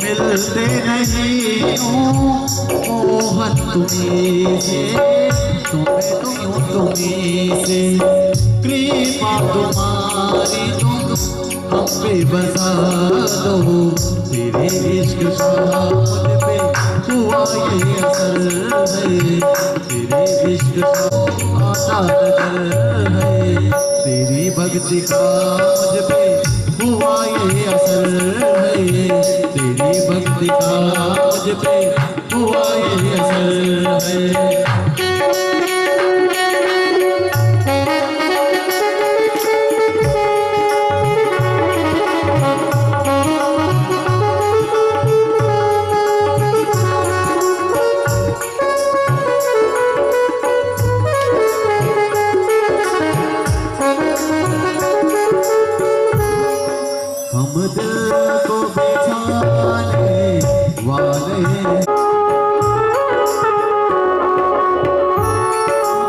मिलते नहीं मोहन तुम्हें से, तुम्हें से कृपा तुम्हारी तुम हम पे बसा दो। तेरे इश्क का मुझ पे हुआ ये असर है, तेरे इश्क का आता नजर है, तेरी भक्ति का मुझ पे हुआ ये असर है, तेरी भक्ति का मुझ पे हुआ ये असर है। हम दिल को बिछाने वाले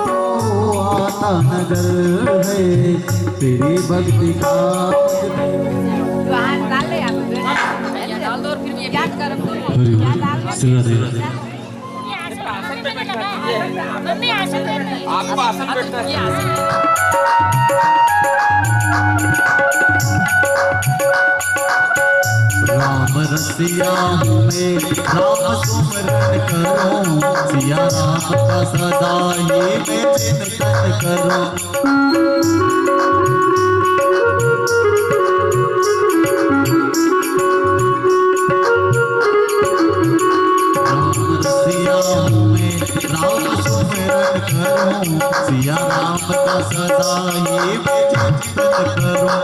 तो आता नजर है, तेरी भक्ति का आपको आसन बैठना है। राम रसिया में राम सुमरन करो, सिया राम का सदा ही मैं चिंतन करो। सिया राम का सदा ही मैं चिंतन करूं।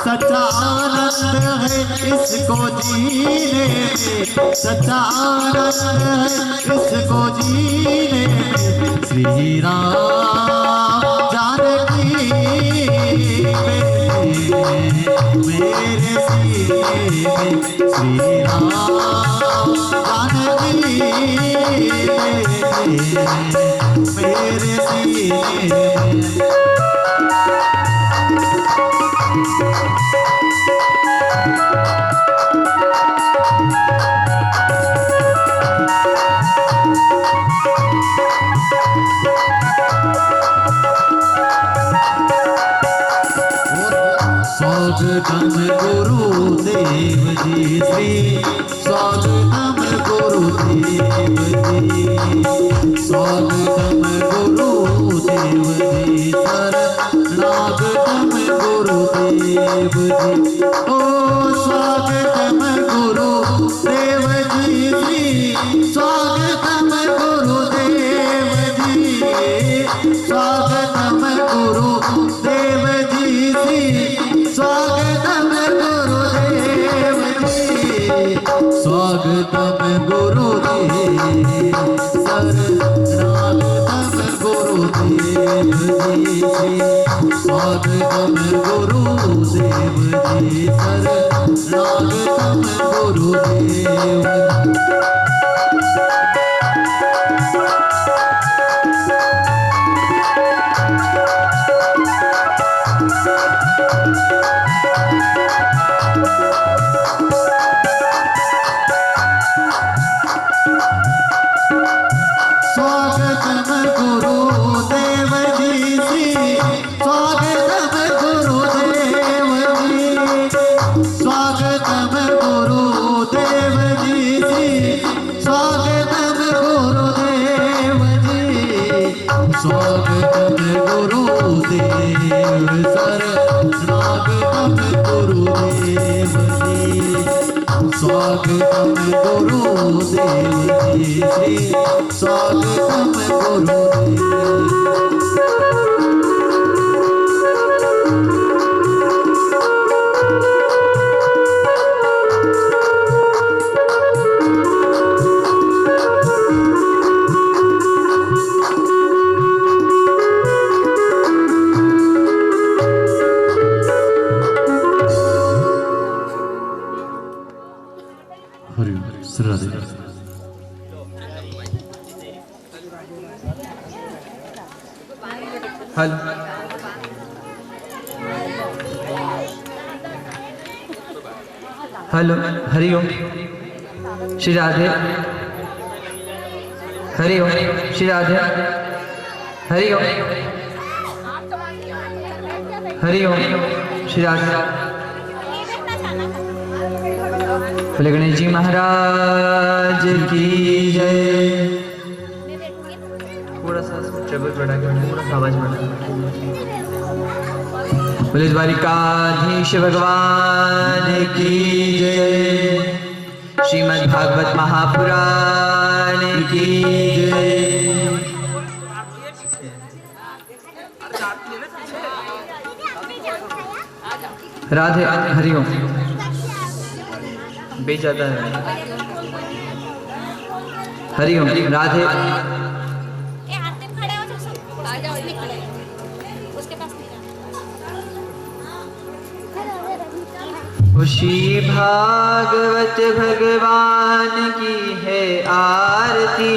सच्चा आनंद है इसको जीने में, सच्चा आनंद है इसको जीने में। श्री राम जानकी मेरे सीने में, श्री राम जानकी मेरे सीने में। स्वागतम गुरुदेव जी श्री, स्वागतम गुरुदेव जी, स्वागतम गुरुदेव जी, शरणागतम गुरुदेव जी। ओ स्वागतम गुरुदेव जी श्री, स्वागतम गुरुदेव जी, स्वागतम गुरुदेव जी श्री, स्वागतम गुरुदेव जी, स्वागतम गुरुदेव, शरणागतम गुरुदेव जी श्री, स्वागतम गुरुदेव जी, शरणागतम गुरुदेव। स्वागतम गुरुदेव जी श्री, स्वागतम गुरुदेव जी, स्वागतम गुरुदेव जी श्री, स्वागतम गुरुदेव जी, स्वागतम गुरुदेव, शरणागतम गुरुदेव जी, स्वागतम गुरुदेव जी श्री, स्वागतम गुरुदेव। हरि श्री हल हेलो, हरिओम श्री राधे, हरिओम श्री राधे, हरिओम हरिओम श्री राधे। बोले गणेश जी महाराज की जय। थोड़ा सा ट्रबल बढ़ा के, थोड़ा सा आवाज बढ़ा। बोले द्वारिकाधीश भगवान की जय। श्रीमद् भागवत महापुराण की जय। राधे हरिओम। बेच जाता है। हरिओम राधे। श्री भागवत भगवान की है आरती,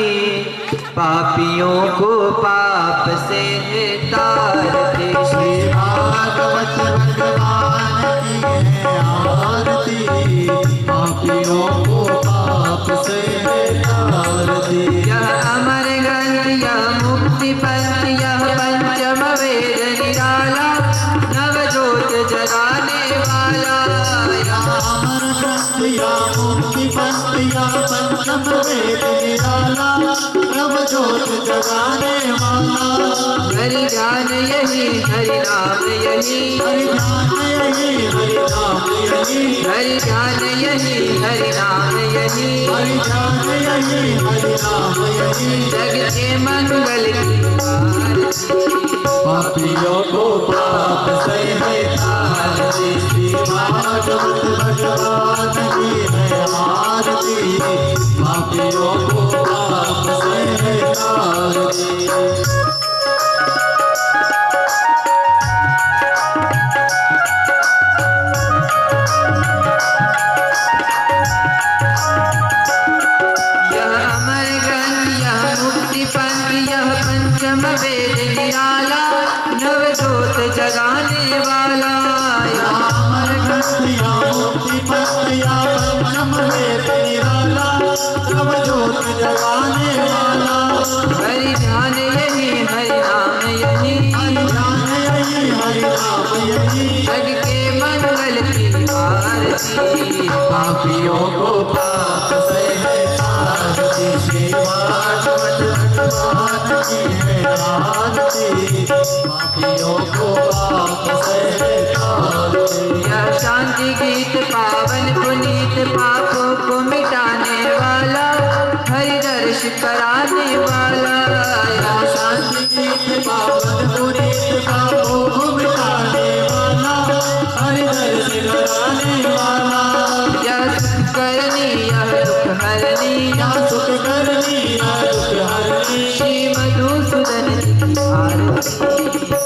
पापियों को पाप से तारती। श्री भागवत भगवान की है आरती, पापियों को पाप से तारती। यह अमर ग्रंथ, यह मुक्ति पंथ, यह पंचम वेद निराला, नवजोत जगाने वाला। अमर ग्रंथ या मुक्ति पंथ या पंचम वेद निराला, नवजोत जगाने वाला। हरि ध्यान यही, हरि नाम यही, हरि ध्यान यही, हरि नाम यही, हरि ध्यान यही, हरि नाम यही, हरि ध्यान यही, हरि नाम यही। जग के मंगल की आरती, पापियों को पाप से है तारती। श्री भागवत भगवान की है आरती, पापियों को पाप से है तारती। पंचम वेद निराला, नवजोत जगाने वाला। अमर ग्रंथ या मुक्ति पंथ या पंचम वेद निराला, नवजोत जगाने वाला। हरि ध्यान यही, हरि नाम यही, हरि ध्यान यही, हरि नाम यही। जग के मंगल की आरती, पापियों को पाप से है तारती। श्री भागवत भगवान की है आरती, पापियों को पाप से है तारती। यह शांति गीत पावन पुनीत, पापों को मिटाने वाला, हरि दर्श कराने वाला। यह शांति गीत पावन पुनीत, पापों को मिटाने वाला, हरि दर्श कराने वाला। यह सुख करनी, यह दुख हरनी, यह सुख करनी, यह दुख हरनी। श्री मधुसूदन की आरती,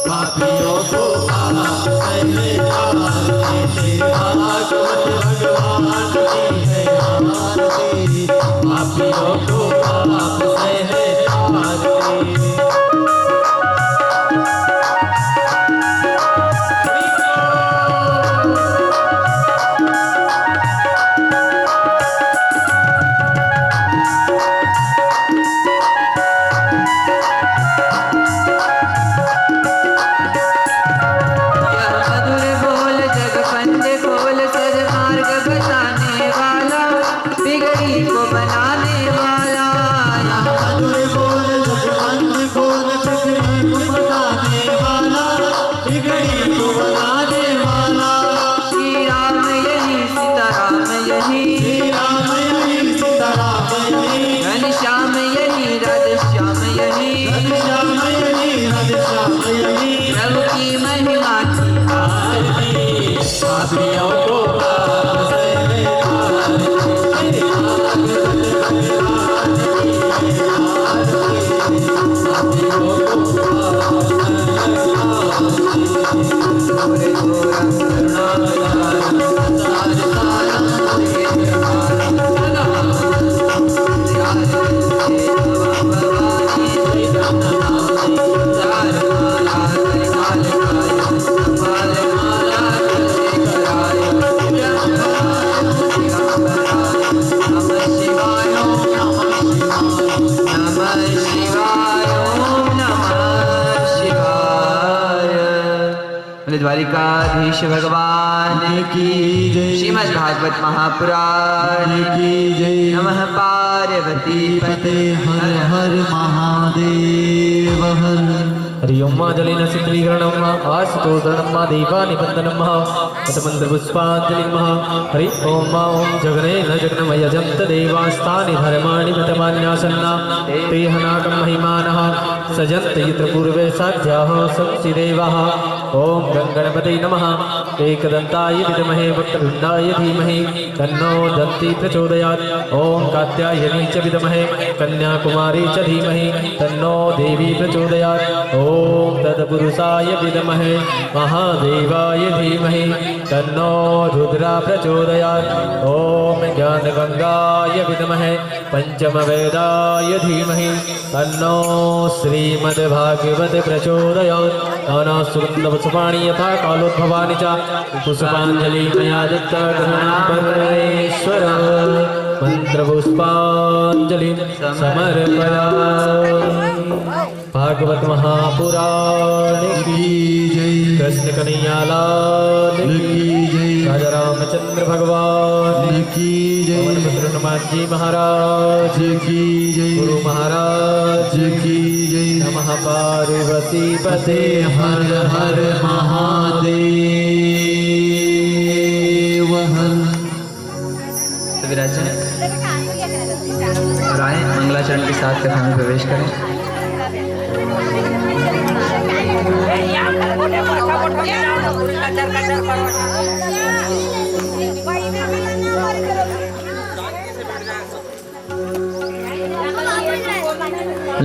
पापियों को पाप से है तारती। श्री भागवत भगवान की है आरती, पापियों को पाप से है तारती। प्रभु की महिमा की आरती, पापियों को पाप से है तारती। पापियों को पाप से है तारती। द्वारिकाधीश भगवान की जय। श्रीमद् भागवत महापुराण की जय। नमः पार्वती पते हर हर महादेव हर। हरि ओम जलेन शीतलीकरणं आशुतोषणं देवानिबन्धनं मतमन्त्रपुष्पाञ्जलिं हरि ओम जगनेन जगन्मयजन्त देवास्तानि धर्माणि मतमान्यासन्ना ते हनाकं महिमानः सजन्त यत्र पूर्वे साध्याः संसि देवाः। ओम गणपते नमः। एकदन्ताय विद्महे वक्रतुण्डाय धीमहि तन्नो दन्ती प्रचोदयात्। ओम कात्यायनी च विद्महे कन्याकुमारी च धीमहि तन्नो देवी प्रचोदयात्। ओम तत्पुरुषाय विद्महे महादेवाय धीमहि तन्नो रुद्रा प्रचोदयात्। ओम ज्ञानगंगाय विद्महे पंचमवेदाय धीमहि तन्नो श्रीमद्भागवत प्रचोदयात्। नानासुगन्धपुष्पाणि यथा कालोद्भवानि च पुष्पाञ्जलि मया दत्ता परमेश्वर मंत्रपुष्पाञ्जलिं समर्पयामि। भागवत महापुराण की जय। कृष्ण कन्हैया लाल की जय। राजा रामचंद्र भगवान की जय। हनुमान जी महाराज की जय। गुरु महाराज की जय। नमः पार्वती पते हर हर महादेव हर। तो विराजन और आए मंगलाचरण के साथ कथा में प्रवेश करें।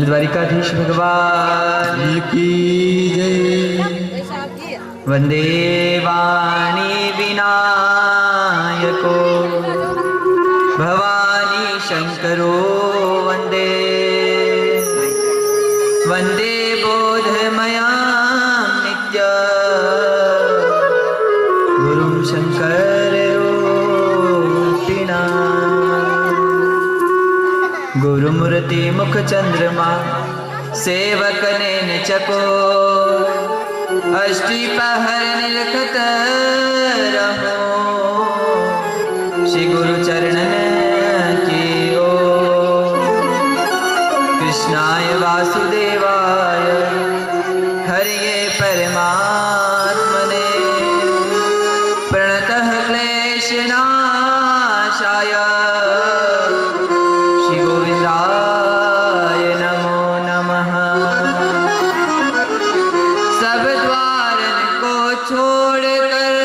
द्वारिकाधीश भगवान की जय। वंदे वाणी विनायको भवानी शंकरो वंदे वंदे बोधमया नित्य गुरुं शंकररूपिणा गुरुमूर्ति मुख चंद्रमा सेवक नैन चको अष्टि पहर निलखत रहो श्री गुरु चरणन की ओ कृष्णाय वासुदेवाय हरिये परमात्मने प्रणतः क्लेशनाशाय श्री गोविंदाय नमो नमः। सब द्वारन को छोड़कर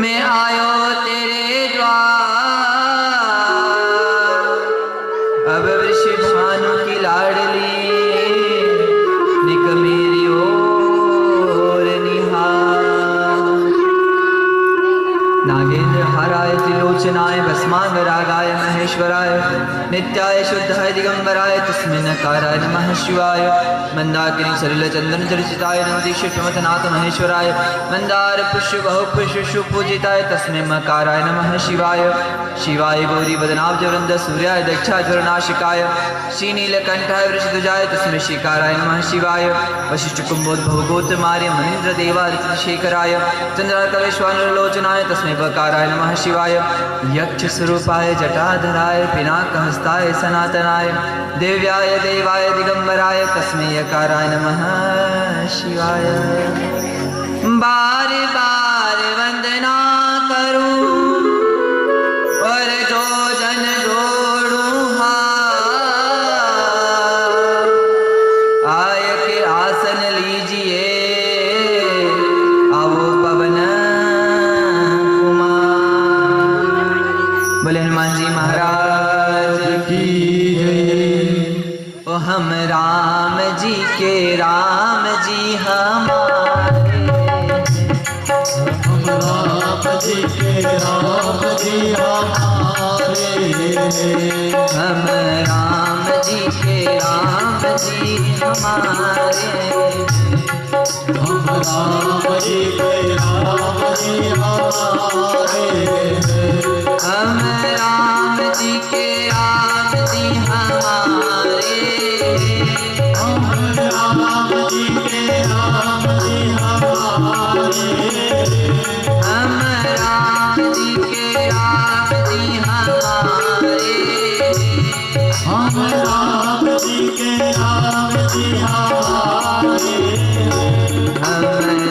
मैं आयो तेरे द्वार। अब वृषभानु की लाडली निक मेरी ओर निहार। नागेंद्र हाराय त्रिलोचनाय भस्मांगरागाय महेश्वराय नित्याय शुद्धाय दिगंबराय तस्मै नकाराय नमः शिवाय। मंदाकिनी सलिल चंदन चर्चिताय नवदीक्षमथनाथ महेश्वराय मंदार पुष्प बहु पुष्प सुपूजिताय तस्मै मकाराय नमः शिवाय। शिवाय गौरी बदनाब्ज वृंद सूर्याय दक्षाज्वरनाशिकाय श्रीनीलकंठाय वृषध्वजाय तस्मै श्रीकाराय नमः शिवाय। वशिष्ठ कुंभोद्भव गोत्रमार्य मनीन्द्र देवादिशेखराय चंद्रार्कविश्वानलोचनाय तस्मै बकाराय नमः शिवाय। यक्ष स्वरूपाय जटाधराय पिनाकहस्ताय सनातनाय दिव्याय देवाय दिगंबराय तस्मै यकाराय नमः शिवाय। बार बार वंदना करूं और जो जन जोड़ूं हाथ आय के आसन लीजिए आओ पवन कुमार। बोले हनुमान जी महाराज की जय। ओ हम राम जी के राम जी हमारे हम राम जी के राम जी हमारे। हम राम जी के राम जी हमारे। हम राम जी के राम जी हमारे। हम राम जी के राम जी हमारे। हम राम जी के राम जी हमारे। राम जी हमारे, हम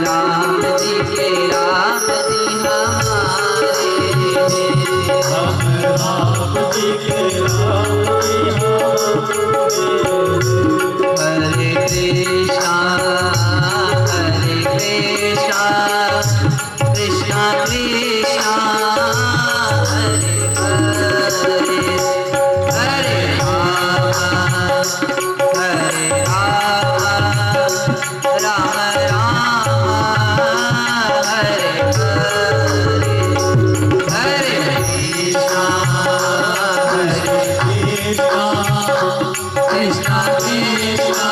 राम जी के राम जी हमारे, हम राम जी के राम जी हमारे। हरे कृष्णा कृष्णा कृष्णा हरे हरे, हरे राम राम राम हरे हरे, हरे कृष्णा कृष्णा कृष्णा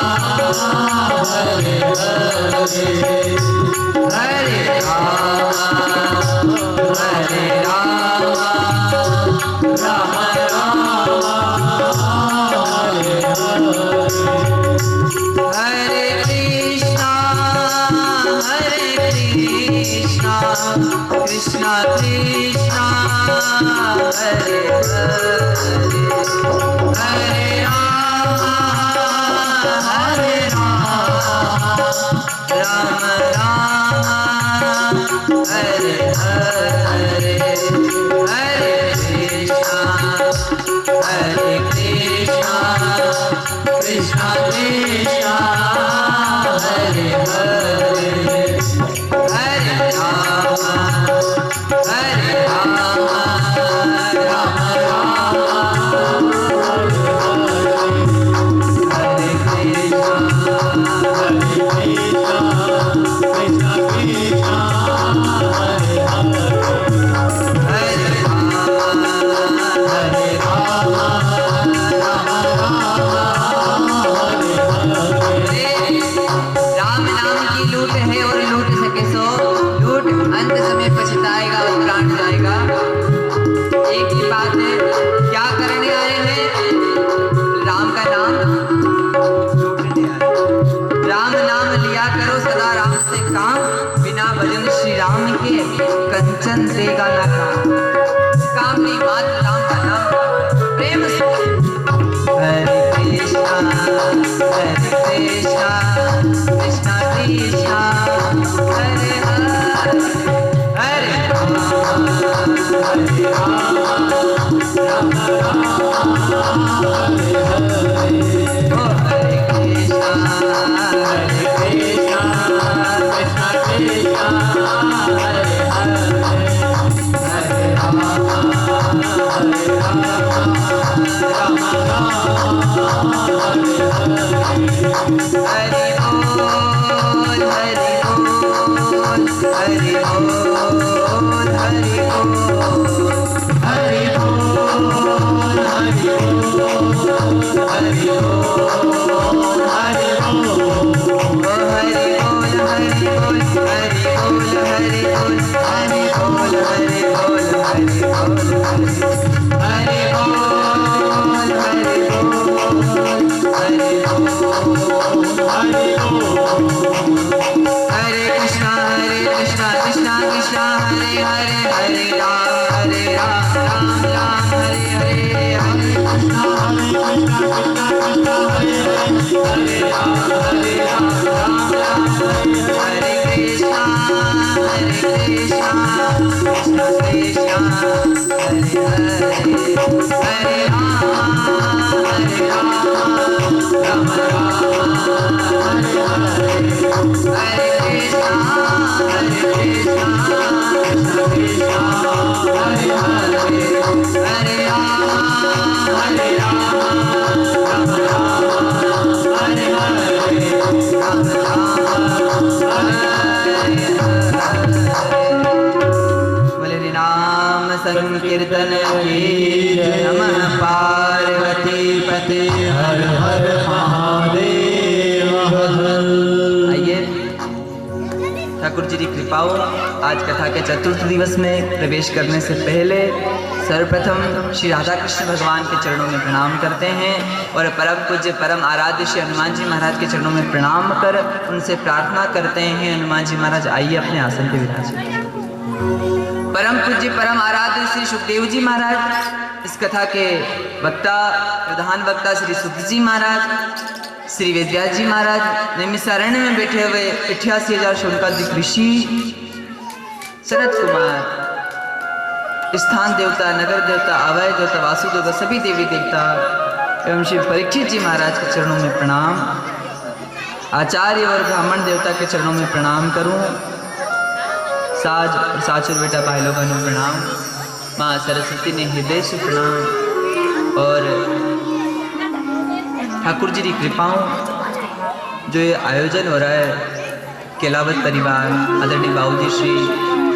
हरे हरे, हरे राम राम हरे हरे। हरे कृष्णा कृष्णा कृष्णा हरे हरे, हरे राम राम राम हरे हरे, हरे कृष्णा कृष्णा कृष्णा हरे हरे, हरे राम राम राम हरे कृष्णा राम नाम की लूट है और लूट सके सो लूट, अंत समय पछताएगा और प्राण जाएगा। एक ही बात है, क्या करने आए हैं? राम का नाम लूटने आए। राम नाम लिया करो सदा राम से काम, बिना भजन श्री राम के कंचन देगा ना काम। काम नहीं, मात्र राम का नाम प्रेम से। हरे कृष्णा कृष्णा कृष्णा हरे हरे, हरे राम राम हरे हरे, ओ हरे कृष्णा कृष्णा कृष्णा हरे हरे, हरे राम राम हरि बोल हरि बोल हरि बोल हरि बोल हरि बोल हरि बोल हरि बोल हरि बोल, हरि बोल हरि बोल हरि बोल हरि बोल हरि बोल हरि बोल हरि बोल हरि बोल हरि हरे कृष्णा कृष्णा कृष्णा हरे हरे, हरे राम राम राम हरे हरे, हरे कृष्णा कृष्णा कृष्णा हरे हरे, हरे राम राम राम हरे हरे, कृष्णा कृष्णा कृष्णा हरे हरे, हरे राम राम राम हरे हरे, हरे कृष्णा कृष्णा कृष्णा हरे हरे, हरे राम राम राम हरे हरे, राम हरे हरे। बोले नाम संकीर्तन की नमः पार्वती पते हर हर महादेव। आइए ठाकुर जी की कृपा हो, आज कथा के चतुर्थ दिवस में प्रवेश करने से पहले सर्वप्रथम श्री राधा कृष्ण भगवान के चरणों में प्रणाम करते हैं और परम पूज्य परम आराध्य श्री हनुमान जी महाराज के चरणों में प्रणाम कर उनसे प्रार्थना करते हैं, हनुमान जी महाराज आइए अपने आसन पे विराजिए। परम पूज्य परम आराध्य श्री सुखदेव जी महाराज, इस कथा के वक्ता प्रधान वक्ता श्री सुध जी महाराज, श्री वेदव्यास जी महाराज नैमिषारण्य में बैठे हुए 88,000 शोणकादिक ऋषि, सनत कुमार, स्थान देवता, नगर देवता, अवय देवता, वासु देवता, सभी देवी देवता एवं श्री परीक्षित जी महाराज के चरणों में प्रणाम, आचार्य और ब्राह्मण देवता के चरणों में प्रणाम करूं, साज और साचुर बेटा भाई लोगों ने प्रणाम, माँ सरस्वती ने हृदय से प्रणाम और ठाकुर जी की कृपाओं जो ये आयोजन हो रहा है, केलावत परिवार, आदरणीय बाबूजी श्री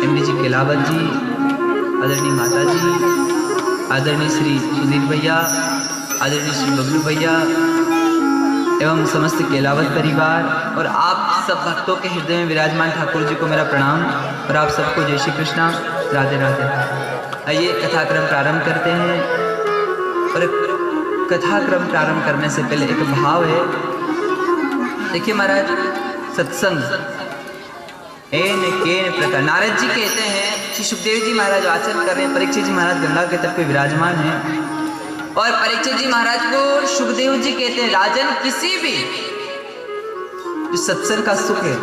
एमडी जी केलावत जी, आदरणीय माता जी, आदरणीय श्री सुधीर भैया, आदरणीय श्री बबलू भैया एवं समस्त केलावत परिवार और आप सब भक्तों के हृदय में विराजमान ठाकुर जी को मेरा प्रणाम और आप सबको जय श्री कृष्णा, राधे राधे। आइए कथाक्रम प्रारंभ करते हैं। और कथाक्रम प्रारंभ करने से पहले एक भाव है। देखिए महाराज, सत्संग एन केन प्रकार, नारद जी कहते हैं, श्री सुखदेव जी महाराज आचरण कर रहे हैं, परीक्षित जी महाराज गंगा के तट पे विराजमान हैं और परीक्षित जी महाराज को सुखदेव जी कहते हैं, राजन किसी भी जो सत्संग का सुख है,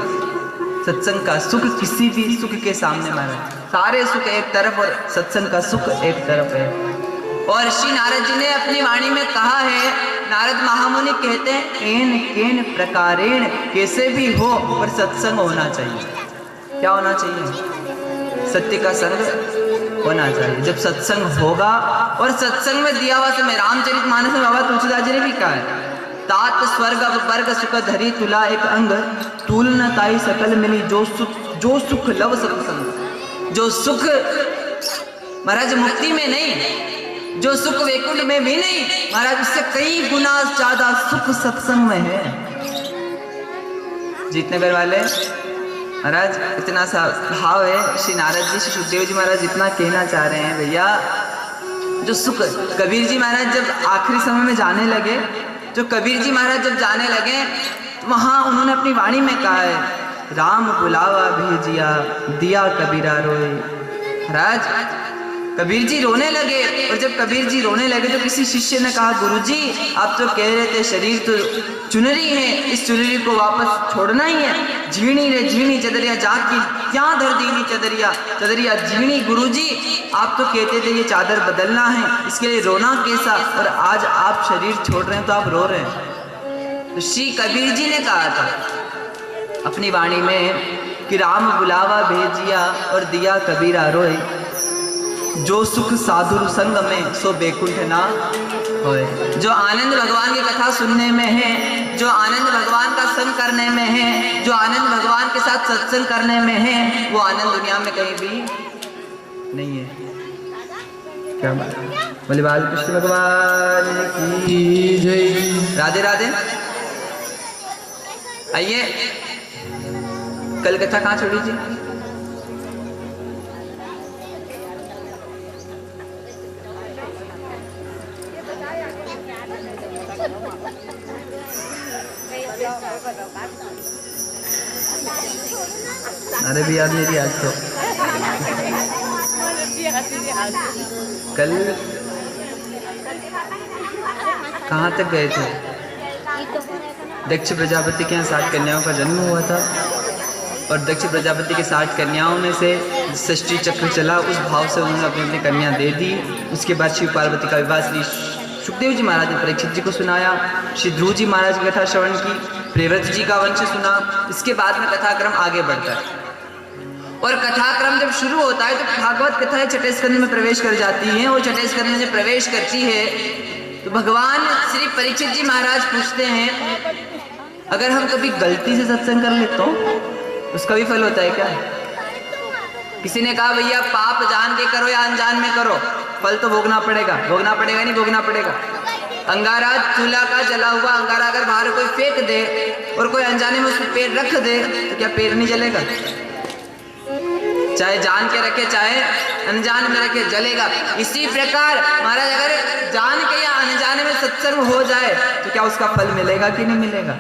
सत्संग का सुख किसी भी सुख के सामने महाराज, सारे सुख एक तरफ और सत्संग का सुख एक तरफ है। और श्री नारद जी ने अपनी वाणी में कहा है, नारद महामुनि कहते हैं, एन केन प्रकारेण, कैसे भी हो पर सत्संग होना चाहिए। क्या होना चाहिए? सत्य का संग होना चाहिए। जब सत्संग होगा, और सत्संग में दिया हुआ समय रामचरितमानस में बाबा तुलसीदास जी ने भी कहा है, तात स्वर्ग वर्ग सुख धरी तुला एक अंग, तुल न ताई सकल मिली जो सुख लव सत्संग। जो सुख महाराज मुक्ति में नहीं, जो सुख वैकुंठ में भी नहीं महाराज, उससे कई गुना ज्यादा सुख सत्संग में है। जीतनगर वाले महाराज इतना सा भाव है, श्री नारद जी, श्री सुखदेव जी महाराज इतना कहना चाह रहे हैं, भैया जो सुख, कबीर जी महाराज जब आखिरी समय में जाने लगे, जो कबीर जी महाराज जब जाने लगे, वहां उन्होंने अपनी वाणी में कहा है, राम बुलावा भेजिया दिया कबीरा रोए। महाराज कबीर जी रोने लगे, और जब कबीर जी रोने लगे तो किसी शिष्य ने कहा, गुरुजी आप तो कह रहे थे शरीर तो चुनरी है, इस चुनरी को वापस छोड़ना ही है, झीणी रे झीणी चदरिया जाकी क्या धर दीनी चदरिया, चदरिया झीणी। गुरुजी आप तो कहते थे ये चादर बदलना है, इसके लिए रोना कैसा, और आज आप शरीर छोड़ रहे हैं तो आप रो रहे हैं। तो श्री कबीर जी ने कहा था अपनी वाणी में कि राम बुलावा भेजिया और दिया कबीरा रोए, जो सुख साधु संग में सो बैकुंठ ना होए। जो आनंद भगवान की कथा सुनने में है, जो आनंद भगवान का संग करने में है, जो आनंद भगवान के साथ सत्संग करने में है, वो आनंद दुनिया में कहीं भी नहीं है। क्या बात, बोले बालकृष्ण भगवान की जय, राधे राधे। आइए, कल कथा कहाँ छोड़ी थी? अरे भी याद नहीं थी आज तो। कल कहाँ तक गए थे? दक्ष प्रजापति के यहाँ 60 कन्याओं का जन्म हुआ था, और दक्ष प्रजापति के 60 कन्याओं में से षष्ठी चक्र चला, उस भाव से उन्होंने अपनी अपनी कन्या दे दी। उसके बाद शिव पार्वती का विवाह श्री सुखदेव जी महाराज ने परीक्षित जी को सुनाया, श्री ध्रुव जी महाराज की कथा श्रवण की, प्रियव्रत जी का वंश सुना। इसके बाद में कथाक्रम आगे बढ़ता है, और कथाक्रम जब शुरू होता है तो भागवत कथाएं छठे स्कंद में प्रवेश कर जाती हैं, और छठे स्कंद में जब प्रवेश करती है तो भगवान श्री परीक्षित जी महाराज पूछते हैं, अगर हम कभी गलती से सत्संग कर ले तो उसका भी फल होता है क्या? किसी ने कहा भैया पाप जान के करो या अनजान में करो, फल तो भोगना पड़ेगा। भोगना पड़ेगा नहीं भोगना पड़ेगा। अंगारा चूल्हा का जला हुआ अंगारा अगर बाहर कोई फेंक दे और कोई अनजाने में उसमें पेड़ रख दे तो क्या पेड़ नहीं जलेगा? चाहे जान के रखे चाहे अनजान में रखे, जलेगा। इसी प्रकार महाराज अगर जान के या अनजाने में सत्संग हो जाए तो क्या उसका फल मिलेगा कि नहीं मिलेगा?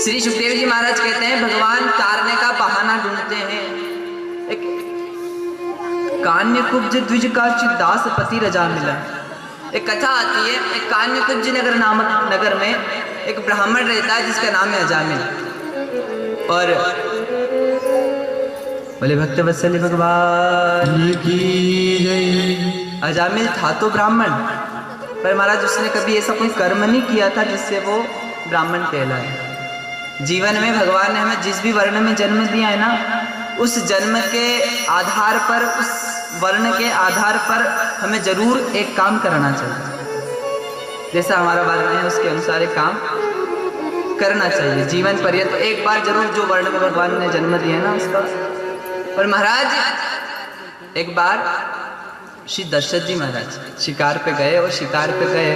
श्री सुखदेव जी महाराज कहते हैं भगवान तारने का बहाना ढूंढते हैं। एक कान्य कुब्ज द्विज का दास पति रजा मिला, एक कथा आती है, एक कान्यकुब्ज नगर नामक नगर में एक ब्राह्मण रहता है जिसका नाम है अजामिल। और बोले भक्त वत्सल भगवान की जय। अजामिल था तो ब्राह्मण, पर महाराज उसने कभी ऐसा कोई कर्म नहीं किया था जिससे वो ब्राह्मण कहलाए। जीवन में भगवान ने हमें जिस भी वर्ण में जन्म दिया है ना, उस जन्म के आधार पर, उस वर्ण के आधार पर हमें जरूर एक काम करना चाहिए। जैसा हमारा वर्ण है उसके अनुसार एक काम करना चाहिए जीवन पर्यंत, एक बार जरूर जो वर्ण में भगवान ने जन्म दिया है ना उसका। और महाराज एक बार श्री दशरथ जी महाराज शिकार पे गए, और शिकार पे गए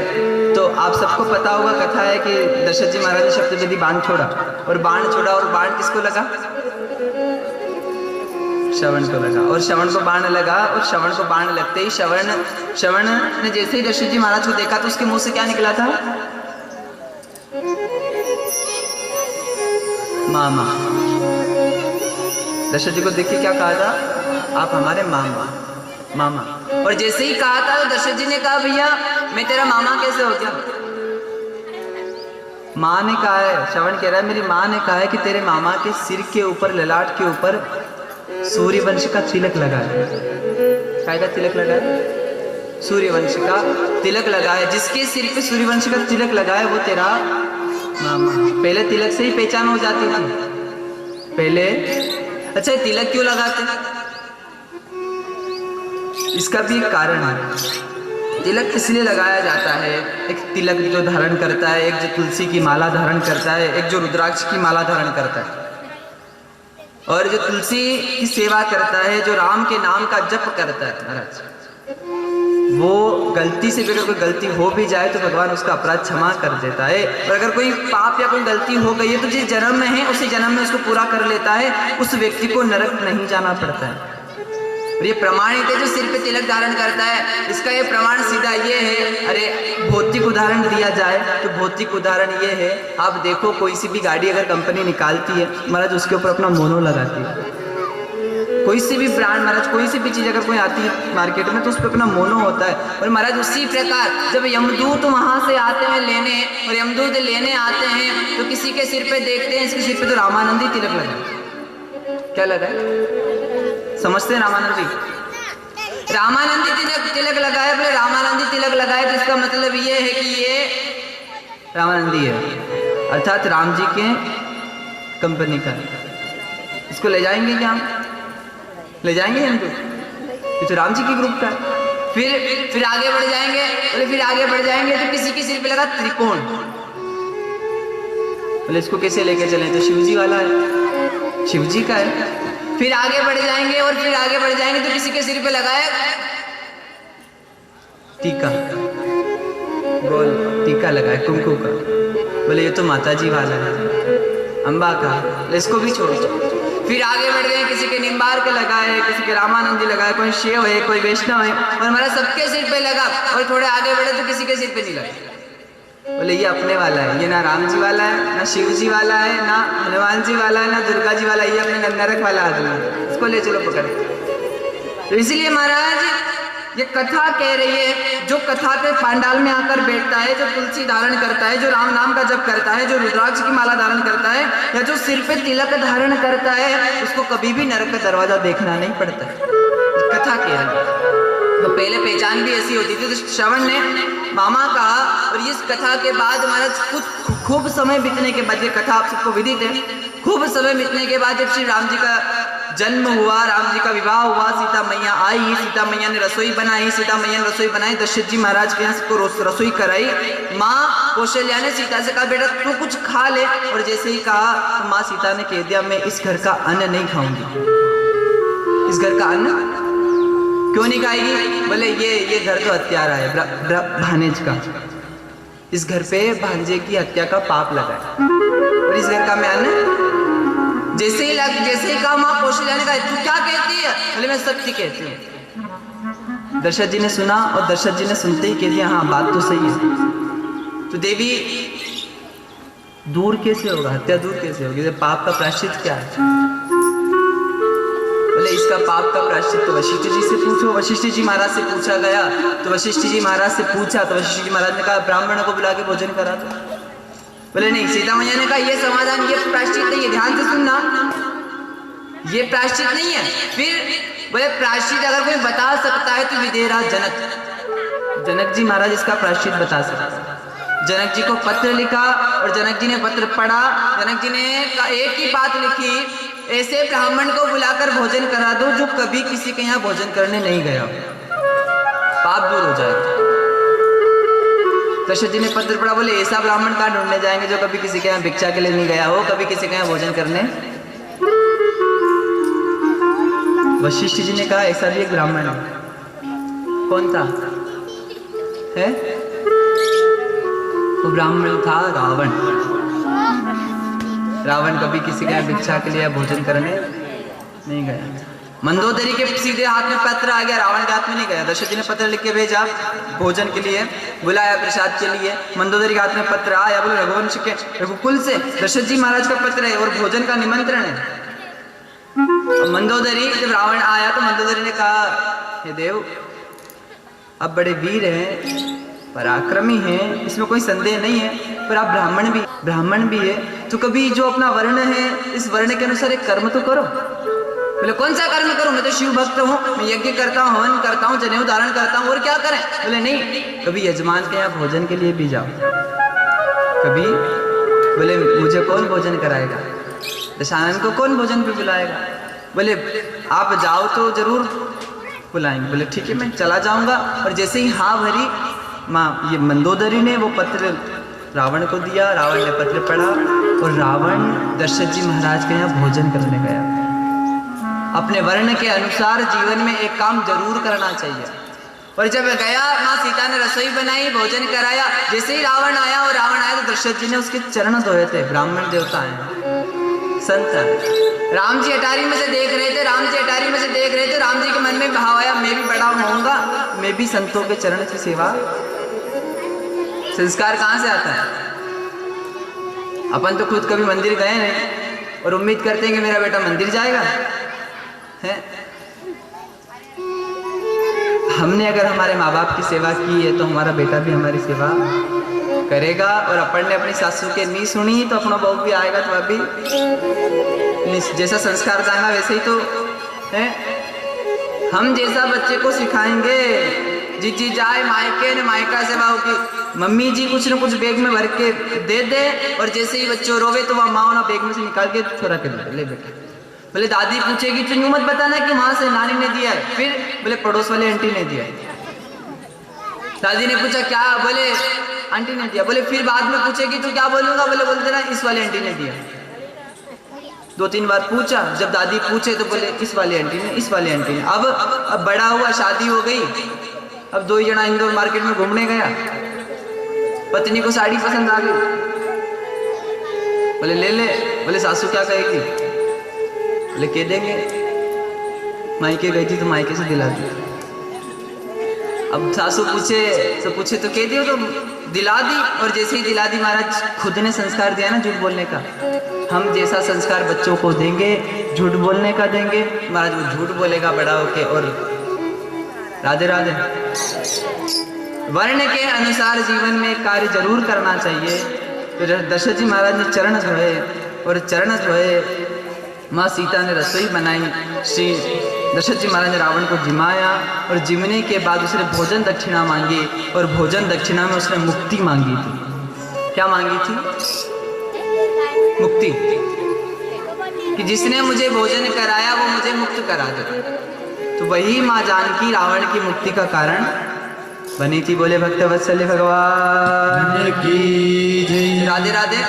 तो आप सबको पता होगा, कथा है कि दशरथ जी महाराज ने शब्दवेदी बाण छोड़ा, और बाण छोड़ा और बाण किसको लगा? श्रवण को लगा। और श्रवण को बाण लगा, और श्रवण को बाण लगते ही श्रवण ने जैसे ही दशरथ जी महाराज को देखा तो उसके मुंह से क्या निकला था? मामा। दशरथ जी को देख के क्या कहा था? आप हमारे मामा। और जैसे ही कहा था तो दशरथ जी ने कहा भैया मैं तेरा मामा कैसे हो गया? माँ ने कहा है, श्रवण कह रहा है मेरी माँ ने कहा है कि तेरे मामा के सिर के ऊपर, ललाट के ऊपर सूर्यवंश का तिलक लगा है। काय का तिलक लगा है? सूर्यवंश का तिलक लगा है। जिसके सिर पे सूर्यवंश का तिलक लगा है वो तेरा मामा। पहले तिलक से ही पहचान हो जाती थी पहले। अच्छा तिलक क्यों लगाते? इसका भी एक कारण है। तिलक इसलिए लगाया जाता है, एक तिलक जो धारण करता है, एक जो तुलसी की माला धारण करता है, एक जो रुद्राक्ष की माला धारण करता है, और जो तुलसी की सेवा करता है, जो राम के नाम का जप करता है महाराज, वो गलती से भी अगर कोई गलती हो भी जाए तो भगवान उसका अपराध क्षमा कर देता है। और अगर कोई पाप या कोई गलती हो गई है तो जिस जन्म में है उसी जन्म में उसको पूरा कर लेता है, उस व्यक्ति को नरक नहीं जाना पड़ता है। और ये प्रमाणित है जो सिर पे तिलक धारण करता है, इसका ये प्रमाण सीधा ये है। अरे भौतिक उदाहरण दिया जाए तो भौतिक उदाहरण ये है, आप देखो कोई सी भी गाड़ी अगर कंपनी निकालती है महाराज, उसके ऊपर अपना मोनो लगाती है। कोई सी भी ब्रांड महाराज, कोई सी भी चीज़ अगर कोई आती है मार्केट में तो उस पर अपना मोनो होता है। और महाराज उसी प्रकार जब यमदूत वहाँ से आते हैं लेने, और यमदूत लेने आते हैं तो किसी के सिर पे देखते हैं, इसके सिर पे तो रामानंदी तिलक लगा। क्या लगा है? समझते हैं रामानंदी? रामानंदी तिलक लगाए, बोले रामानंदी तिलक लगाए तो इसका मतलब ये है कि ये रामानंदी है, अर्थात राम जी के कंपनी का। इसको ले जाएंगे क्या? हम ले जाएंगे हम तो राम जी के ग्रुप का। फिर आगे बढ़ जाएंगे, बोले फिर आगे बढ़ जाएंगे तो किसी के सिर पे लगा त्रिकोण, बोले इसको कैसे लेके चलें? तो शिव जी वाला है, शिव जी का है। फिर आगे बढ़ जाएंगे और फिर आगे बढ़ जाएंगे तो किसी के सिर पे लगाए टीका, गोल टीका लगाए कुमकुम का, बोले ये तो माता जी वाला है, अम्बा का, इसको भी छोड़ दो। फिर आगे बढ़ गए, किसी के निम्बार के लगाए, किसी के रामानंदी लगाए, कोई शिव है, कोई वैष्णव है, और हमारा सबके सिर पे लगा। और थोड़े आगे बढ़े तो किसी के सिर पे नहीं लगा, बोले ये अपने वाला है, ये ना राम जी वाला है, ना शिव जी वाला है, ना हनुमान जी वाला है, ना दुर्गा जी वाला है, ये अपने नरक वाला आदमी है, इसको ले चलो पकड़। तो इसलिए महाराज ये कथा कह रही है, जो कथा के पांडाल में आकर बैठता है, जो तुलसी धारण करता है, जो राम नाम का जप करता है, जो रुद्राक्ष की माला धारण करता है, या जो सिर पे तिलक धारण करता है, उसको कभी भी नरक का दरवाजा देखना नहीं पड़ता है। कथा कह रही है। तो पहले पहचान भी ऐसी होती थी, तो श्रवण ने मामा कहा। और इस कथा के बाद महाराज खूब समय बीतने के बाद, ये कथा आप सबको विदित है, खूब समय बीतने के बाद जब श्री राम जी का जन्म हुआ, राम जी का विवाह हुआ, सीता मैया आई, सीता मैया ने रसोई बनाई, सीता मैया ने रसोई बनाई, दशरथ जी महाराज के यहाँ सबको रसोई कराई। माँ कौशल्या ने सीता से कहा बेटा तू कुछ खा ले, और जैसे ही कहा तो माँ सीता ने कह दिया मैं इस घर का अन्न नहीं खाऊंगी। इस घर का अन्न क्यों नहीं खाएगी? बोले ये घर तो हत्यारा है भानेज का, इस घर पे भांजे की हत्या का पाप लगा है, और इस घर का मैं अन्न जैसे ही कहा माँ कौशल्या ने कहा तू क्या कहती है? बोले मैं सत्य कहती हूँ। दशरथ जी ने सुना, और दशरथ जी ने सुनते ही कह दिया हाँ बात तो सही है। तो देवी दूर कैसे होगा, हत्या दूर कैसे होगी? पाप का प्रायश्चित क्या है? बोले इसका पाप का प्रायश्चित तो वशिष्ठ जी से पूछो। वशिष्ठ जी महाराज से पूछा गया तो वशिष्ठ जी महाराज से पूछा तो वशिष्ठ जी महाराज ने कहा ब्राह्मणों को बुला के भोजन करा दो। बोले नहीं, सीता मैया ने कहा ये समाधान, ये प्रायश्चित नहीं है, ध्यान से सुनना, ये प्रायश्चित नहीं है। फिर बोले प्रायश्चित अगर कोई बता सकता है तो विदेहराज जनक जी महाराज इसका प्रायश्चित बता सकता है। जनक जी को पत्र लिखा और जनक जी ने पत्र पढ़ा। जनक जी ने एक ही बात लिखी, ऐसे ब्राह्मण को बुलाकर भोजन करा दो जो कभी किसी के यहाँ भोजन करने नहीं गया, पाप दूर हो जाएगा। दशरथ जी ने पत्र पढ़ा, बोले ऐसा ब्राह्मण कहाँ ढूंढने जाएंगे जो कभी किसी के यहाँ भिक्षा के लिए नहीं गया हो, कभी किसी के यहाँ भोजन करने। वशिष्ठ जी ने कहा ऐसा भी एक ब्राह्मण है। कौन था? है वो ब्राह्मण था रावण। रावण कभी किसी के यहाँ भिक्षा के लिए भोजन करने नहीं गया। मंदोदरी के सीधे हाथ में पत्र आ गया, रावण के हाथ में नहीं गया। दशरथ जी ने पत्र लिख के भेजा भोजन के लिए, बुलाया प्रसाद के लिए। मंदोदरी के हाथ में पत्र आया, बोले रघुवंश के रघुकुल से दशरथ जी महाराज का पत्र है और भोजन का निमंत्रण है। मंदोदरी जब रावण आया तो मंदोदरी ने कहा हे देव, आप बड़े वीर हैं, पराक्रमी हैं, इसमें कोई संदेह नहीं है, पर आप ब्राह्मण भी है, तो कभी जो अपना वर्ण है इस वर्ण के अनुसार एक कर्म तो करो। बोले कौन सा कर्म करूं? मैं तो शिव भक्त हूँ, मैं यज्ञ करता हूँ, हवन करता हूँ, जनेऊ धारण करता हूँ, और क्या करें? बोले नहीं, कभी यजमान के यहाँ भोजन के लिए भी जाओ कभी। बोले मुझे कौन भोजन कराएगा? दशानन को कौन भोजन पे बुलाएगा? बोले आप जाओ तो जरूर बुलाएंगे। बोले ठीक है, मैं चला जाऊंगा। और जैसे ही हाँ भरी माँ, ये मंदोदरी ने वो पत्र रावण को दिया। रावण ने पत्र पढ़ा और रावण दशरथ जी महाराज के यहाँ भोजन करने गया। अपने वर्ण के अनुसार जीवन में एक काम जरूर करना चाहिए। और जब गया, माँ सीता ने रसोई बनाई, भोजन कराया। जैसे ही रावण आया तो दशरथ जी ने उसके चरण धोए थे। ब्राह्मण देवता हैं, संत हैं। राम जी अटारी में से देख रहे थे, राम जी के मन में भाव आया, मैं भी बड़ा होऊंगा, मैं भी संतों के चरण की सेवा। संस्कार कहाँ से आता है? अपन तो खुद कभी मंदिर गए नहीं और उम्मीद करते हैं कि मेरा बेटा मंदिर जाएगा, है? हमने अगर हमारे माँ बाप की सेवा की है तो हमारा बेटा भी हमारी सेवा करेगा। और अपन ने अपनी सासू के नहीं सुनी तो अपना बहू भी आएगा तो अभी जैसा संस्कार जाएगा वैसे ही तो है। हम जैसा बच्चे को सिखाएंगे, जी जाए मायके ने मायका सेवा होगी, मम्मी जी कुछ न कुछ बैग में भर के दे दे, और जैसे ही बच्चों रोवे तो वह माँ ना बैग में से निकाल के छोरा के दे, ले बेटा। बोले दादी पूछेगी तो यूं मत बताना कि वहां से नानी ने दिया है, फिर बोले पड़ोस वाले आंटी ने दिया है। दादी ने पूछा क्या? बोले आंटी ने दिया। बोले फिर बाद में पूछेगी तो क्या बोलूंगा? बोले बोल देना इस वाले आंटी ने दिया। 2-3 बार पूछा, जब दादी पूछे तो बोले इस वाली आंटी ने, इस वाली आंटी ने। अब बड़ा हुआ, शादी हो गई, अब 2 ही जना इंदौर मार्केट में घूमने गया, पत्नी को साड़ी पसंद आ गई, बोले ले ले। बोले सासू क्या कहेगी? बोले कह देंगे मायके गई थी तो मायके से दिला दी। अब सासू पूछे तो कह दियो तो दिला दी। और जैसे ही दिला दी, महाराज खुद ने संस्कार दिया ना झूठ बोलने का। हम जैसा संस्कार बच्चों को देंगे, झूठ बोलने का देंगे, महाराज वो झूठ बोलेगा बड़ा होके। और राधे राधे। वर्ण के अनुसार जीवन में कार्य जरूर करना चाहिए। तो दशरथ जी महाराज ने चरण धोए, और चरण धोए माँ सीता ने रसोई बनाई। श्री दशरथ जी महाराज ने रावण को जिमाया, और जिमने के बाद उसने भोजन दक्षिणा मांगी, और भोजन दक्षिणा में उसने मुक्ति मांगी थी। क्या मांगी थी? मुक्ति, कि जिसने मुझे भोजन कराया वो मुझे मुक्त करा दे। तो वही माँ जानकी रावण की मुक्ति का कारण बनी थी। बोले भक्तवत्सल भगवान की जय। राधे राधे।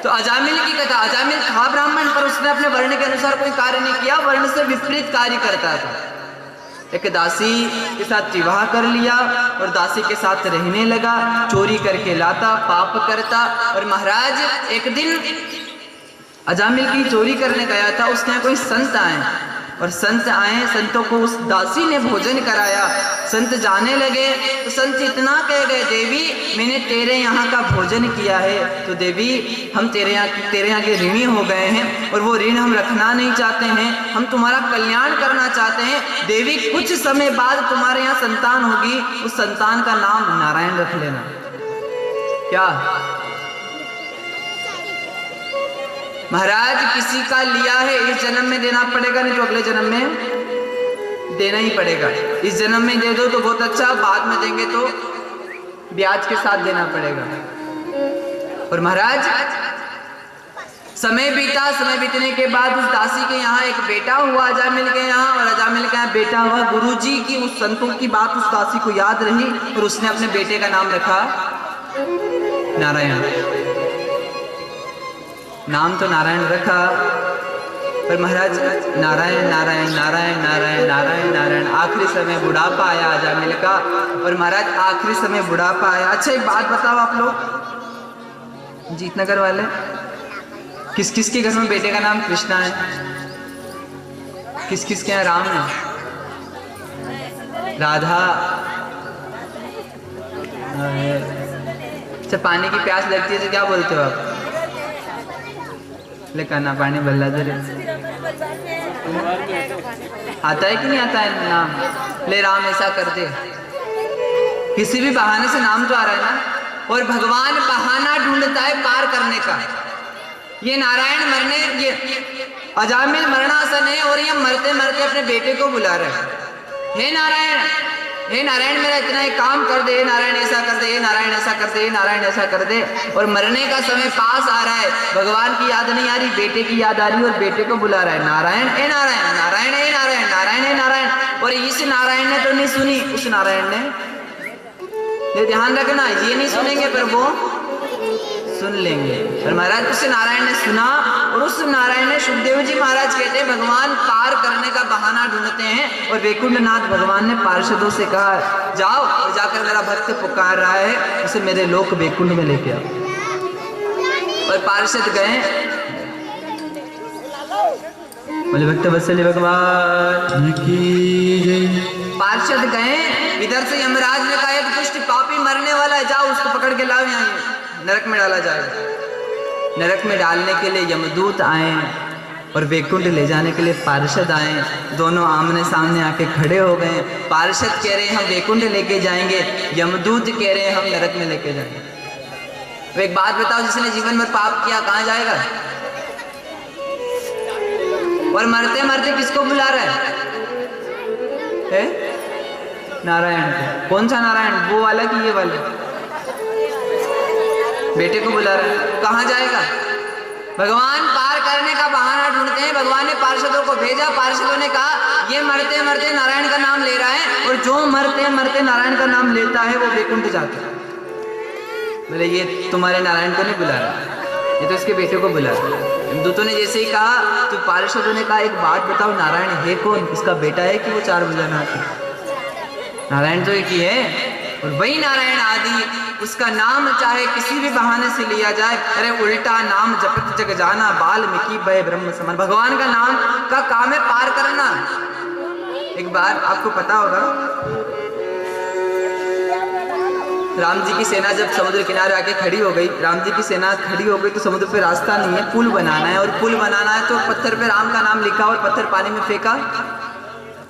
तो अजामिल की कथा, अजामिल था ब्राह्मण, पर उसने अपने वर्ण के अनुसार कोई कार्य नहीं किया, वर्ण से विपरीत कार्य करता था। एक दासी के साथ विवाह कर लिया और दासी के साथ रहने लगा, चोरी करके लाता, पाप करता। और महाराज एक दिन अजामिल की चोरी करने गया था, उसके यहाँ कोई संत आए और संत आए, संतों को उस दासी ने भोजन कराया। संत जाने लगे तो संत इतना कह गए, देवी मैंने तेरे यहाँ का भोजन किया है तो देवी हम तेरे यहाँ के ऋणी हो गए हैं और वो ऋण हम रखना नहीं चाहते हैं, हम तुम्हारा कल्याण करना चाहते हैं। देवी कुछ समय बाद तुम्हारे यहाँ संतान होगी, उस संतान का नाम नारायण रख लेना। क्या महाराज, किसी का लिया है इस जन्म में देना पड़ेगा, नहीं तो अगले जन्म में देना ही पड़ेगा। इस जन्म में दे दो तो बहुत अच्छा, बाद में देंगे तो ब्याज के साथ देना पड़ेगा। और महाराज समय बीता, समय बीतने के बाद उस दासी के यहाँ एक बेटा हुआ अजामिल के यहाँ, और अजामिल के यहाँ बेटा हुआ। गुरुजी की उस संतों की बात उस दासी को याद रही और उसने अपने बेटे का नाम रखा नारायण। नाम तो नारायण रखा, पर महाराज नारायण नारायण नारायण नारायण नारायण नारायण, आखिरी समय बुढ़ापा आया अजामिल का। और महाराज आखिरी समय बुढ़ापा आया। अच्छा एक बात बताओ आप लोग जीतनगर वाले, किस किस के घर में बेटे का नाम कृष्णा है? किस किस के यहाँ राम है, राधा? अच्छा पानी की प्यास लगती है तो क्या बोलते हो आप? ले काना पानी बल्ला दे। आता है कि नहीं आता है नाम? ले राम ऐसा करते, किसी भी बहाने से नाम तो आ रहा है ना। और भगवान बहाना ढूंढता है पार करने का। ये नारायण मरने, ये अजामिल मरणासन है और ये मरते मरते अपने बेटे को बुला रहे हैं, हे नारायण, हे नारायण मेरा इतना एक काम कर दे, नारायण ऐसा कर दे, नारायण ऐसा कर दे, नारायण ऐसा कर दे। और मरने का समय पास आ रहा है, भगवान की याद नहीं आ रही, बेटे की याद आ रही है और बेटे को बुला रहा है, नारायण ए नारायण, नारायण ए नारायण, नारायण ए नारायण। और इस नारायण ने तो नहीं सुनी, उस नारायण ने, ये ध्यान रखना, ये नहीं सुनेंगे पर वो सुन लेंगे। और महाराज उस नारायण ने सुना और उस नारायण ने, सुखदेव जी महाराज कहते हैं भगवान पार करने का बहाना ढूंढते हैं। और वैकुंठनाथ भगवान ने पार्षदों से कहा जाओ और जाकर मेरा भक्त पुकार रहा है, उसे मेरे लोक वैकुंठ में लेके आओ। और पार्षद गए, बोले भक्त वत्सल भगवान की। पार्षद गए, इधर से यमराज ने कहा एक दुष्ट पापी मरने वाला है, जाओ उसको पकड़ के लाओ, यहाँ नरक में डाला जाएगा। नरक में डालने के लिए यमदूत आए और वैकुंठ ले जाने के लिए पार्षद आए। दोनों आमने सामने आके खड़े हो गए। पार्षद कह रहे हैं हम वैकुंठ लेके जाएंगे, यमदूत कह रहे हैं हम नरक में लेके जाएंगे। तो एक बात बताओ, जिसने जीवन भर पाप किया कहाँ जाएगा? और मरते मरते किसको बुला रहा है? नारायण को। कौन सा नारायण, वो वाला कि ये वाला? बेटे को बुला रहा है, कहाँ जाएगा? भगवान पार करने का बहाना ढूंढते हैं। भगवान ने पार्षदों को भेजा, पार्षदों ने कहा ये मरते मरते नारायण का नाम ले रहा है, और जो मरते मरते नारायण का नाम लेता है वो वैकुंठ जाता है। बोले ये तुम्हारे नारायण को नहीं बुला रहा, ये तो इसके बेटे को बुला रहा है। दूतों ने जैसे ही कहा तो पार्षदों ने कहा एक बात बताओ, नारायण है कौन? इसका बेटा है कि वो 4 भुजानाथ है? नारायण तो एक ही है, और वही नारायण आदि, उसका नाम चाहे किसी भी बहाने से लिया जाए। अरे उल्टा नाम जपत जग जाना, वाल्मीकि भय ब्रह्म समान। भगवान का नाम का काम है पार करना। एक बार आपको पता होगा, राम जी की सेना जब समुद्र किनारे आके खड़ी हो गई, राम जी की सेना खड़ी हो गई तो समुद्र पे रास्ता नहीं है, पुल बनाना है। और पुल बनाना है तो पत्थर पे राम का नाम लिखा और पत्थर पानी में फेंका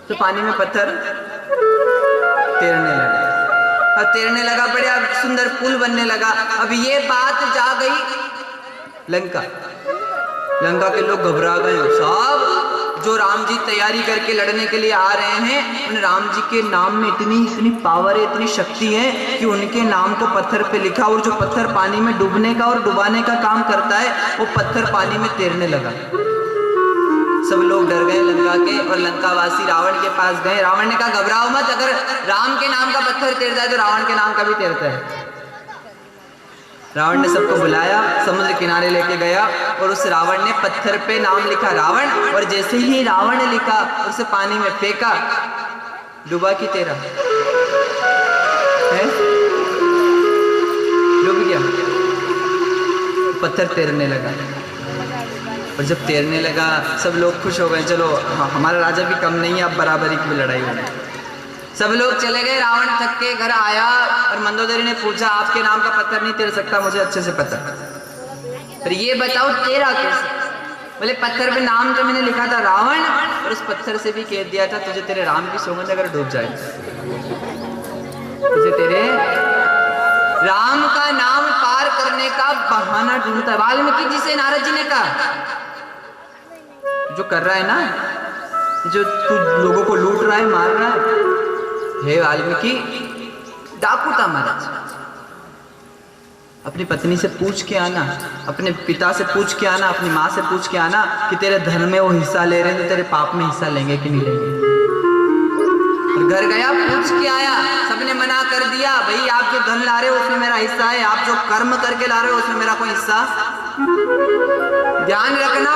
तो पानी में पत्थर तैरने लगा। अब तैरने लगा, बढ़िया सुंदर पुल बनने लगा। अब ये बात जा गई लंका, लंका के लोग घबरा गए। सब जो राम जी तैयारी करके लड़ने के लिए आ रहे हैं, उन राम जी के नाम में इतनी पावर है, इतनी शक्ति है कि उनके नाम को पत्थर पे लिखा, और जो पत्थर पानी में डूबने का और डुबाने का काम करता है वो पत्थर पानी में तैरने लगा। सब लोग डर गए लंका के, और लंकावासी रावण के पास गए। रावण ने कहा घबराओ मत, अगर राम के नाम का पत्थर तैरता है तो रावण के नाम का भी तैरता है। रावण ने सबको बुलाया, समुद्र किनारे लेके गया, और उस रावण ने पत्थर पे नाम लिखा रावण, और जैसे ही रावण ने लिखा उसे पानी में फेंका, डूबा की तैरा है, डूब गया, पत्थर तैरने लगा। और जब तैरने लगा सब लोग खुश हो गए, चलो हमारा राजा भी कम नहीं है, अब बराबरी की लड़ाई होगी। सब लोग चले गए, रावण थक के घर आया और मंदोदरी ने पूछा आपके नाम का पत्थर नहीं तैर सकता, मुझे अच्छे से पता, पर ये बताओ तेरा कैसे? बोले पत्थर पे नाम तो मैंने लिखा था रावण, और उस पत्थर से भी कह दिया था तुझे तेरे राम की सौगंध अगर डूब जाए, तुझे तेरे राम का नाम पार करने का बहाना ढूंढता है। वाल्मीकि जी से नारद जी ने कहा जो कर रहा है ना, जो तू लोगों को लूट रहा है, मार रहा है, हे वाल्मीकि डाकू था महाराज, अपनी पत्नी से पूछ के आना, अपने पिता से पूछ के आना, अपनी माँ से पूछ के आना कि तेरे धन में वो हिस्सा ले रहे हैं तो तेरे पाप में हिस्सा लेंगे कि नहीं लेंगे। और घर गया, पूछ के आया, सबने मना कर दिया, भाई आप जो धन ला रहे हो उसमें मेरा हिस्सा है, आप जो कर्म करके ला रहे हो उसमें मेरा कोई हिस्सा। ध्यान रखना,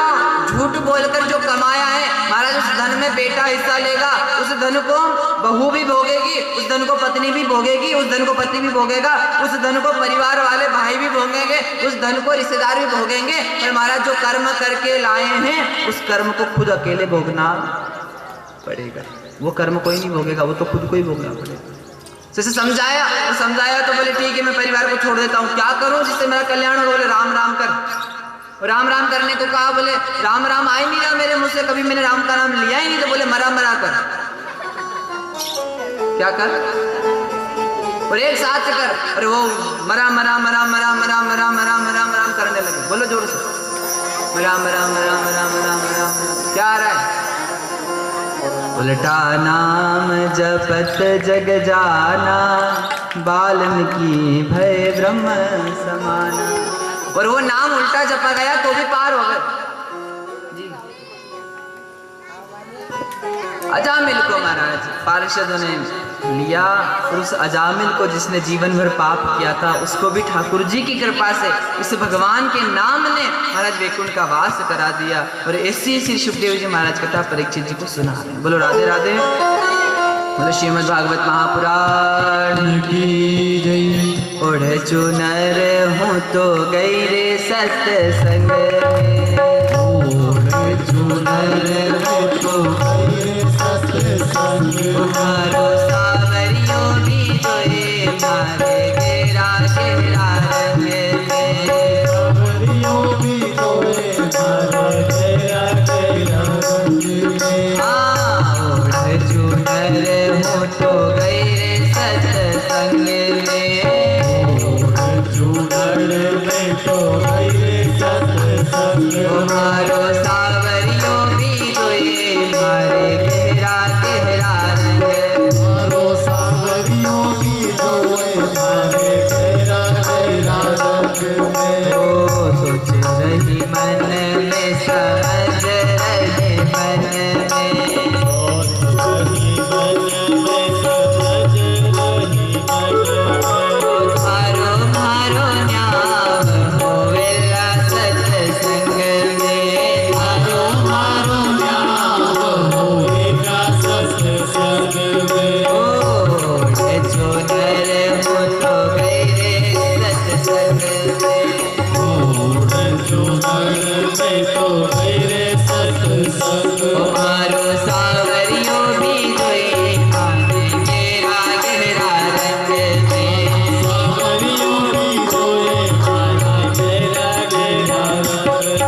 झूठ बोलकर जो कमाया है महाराज उस धन में बेटा हिस्सा लेगा, उस धन को बहू भी भोगेगी, उस धन को पत्नी भी भोगेगी, उस धन को पति भी भोगेगा, उस धन को परिवार वाले भाई भी भोगेंगे, उस धन को रिश्तेदार भी भोगेंगे, पर महाराज जो कर्म करके लाए हैं उस कर्म को खुद अकेले भोगना पड़ेगा। वो कर्म कोई नहीं भोगेगा, वो तो खुद को ही भोगना पड़ेगा। जैसे समझाया और समझाया तो बोले ठीक है मैं परिवार को छोड़ देता हूँ, क्या करूँ जिससे मेरा कल्याण हो? बोले राम राम कर। राम राम करने को कहा, बोले राम राम आ ही नहीं रहा मेरे मुंह से, कभी मैंने राम का नाम लिया ही नहीं, तो बोले मरा मरा कर। क्या कर? और एक साथ कर, और वो मरा मरा मरा मरा मरा मरा मरा मरा मरा करने लगे। बोलो जोर से, मरा मरा मरा मरा मरा मरा। क्या आ रहा है? उल्टा नाम जपत जग जाना, वाल्मीकि भय ब्रह्म समाना। और वो नाम उल्टा जपा गया तो भी पार हो गए जी। अजामिल को महाराज पार्षदों ने लिया, और उस अजामिल को जिसने जीवन भर पाप किया था उसको भी ठाकुर जी की कृपा से उस भगवान के नाम ने महाराज वैकुंठ का वास करा दिया। और ऐसी श्री सुखदेव जी महाराज कथा परीक्षित जी को सुना रहे। बोलो राधे राधे, बोलो श्रीमद् भागवत महापुराण की जय। ओढ़ चुनर हूँ तो गई रे सत्संग में, ओढ़ चुनर हो तो गई रे सत्संग में, मारो सावरियों भी जोए मारे गेरा गेरा रंग में, सावरियों भी जोए मारे गेरा गेरा रंग में। ओढ़ चुनर हूँ तो गई रे सत्संग में, चूनर में तो गई रे सत्संग में, मारो सावरियों भी जोए मारे गेरा गेरा रंग में, मारो सावरियों की जोए मारे गेरा गेरा रंग में। ओ सोच रही मन में समझ रहे मन में, मारो मारो न्याम होवेला सत्संग में, मारो मारो न्याम होएगा सत्संग में। ओढ़ चुनर हो तो गई रे सत्संग में, ओढ़ चूनर में तो गई रे सत्संग में, मारो सावरियों भी जोए मारे गेरा गेरा रंग में, सावरियों की जोए मारा गेरा गेरा रंग में।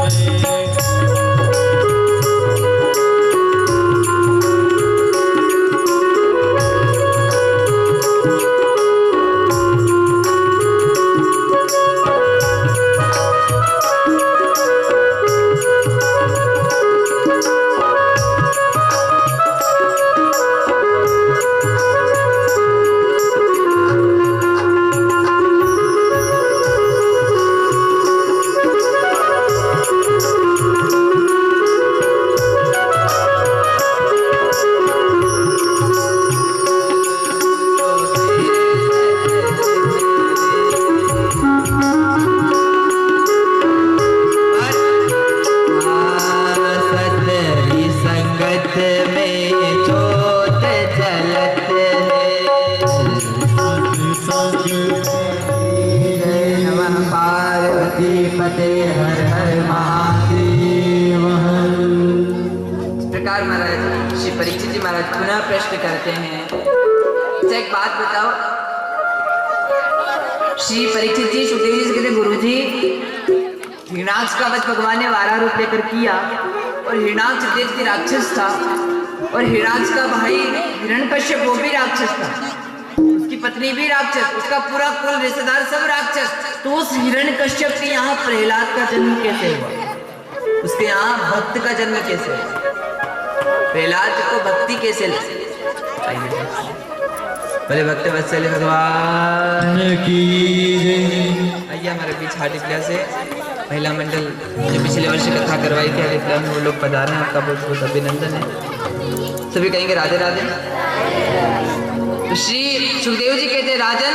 महाराज पुनः प्रश्न करते हैं। अच्छा एक बात बताओ, श्री परीक्षित जी सुखदेव जी से कहते गुरुजी, हिरणाक्ष का वध भगवान ने 12 रूप लेकर किया और हिरणाक्ष दैत्य राक्षस था और हिरणाक्ष का भाई हिरण्यकश्यप वो भी राक्षस था, उसकी पत्नी भी राक्षस, उसका पूरा कुल रिश्तेदार सब राक्षस। तो उस हिरण्यकश्यप के यहाँ प्रहलाद का जन्म कैसे हुआ? उसके यहाँ भक्त का जन्म कैसे हुआ? प्रहलाद को भक्ति कैसे लगी? बोले भक्त वत्सल्य भगवान की जय। आइए हमारे बीच हाटी प्लेस से महिला मंडल जो पिछले वर्ष कथा करवाई थी हाटी प्लेस में वो लोग पधारे हैं, आपका बहुत बहुत अभिनंदन है। सभी कहेंगे राधे राधे। तो श्री सुखदेव जी कहते हैं राजन,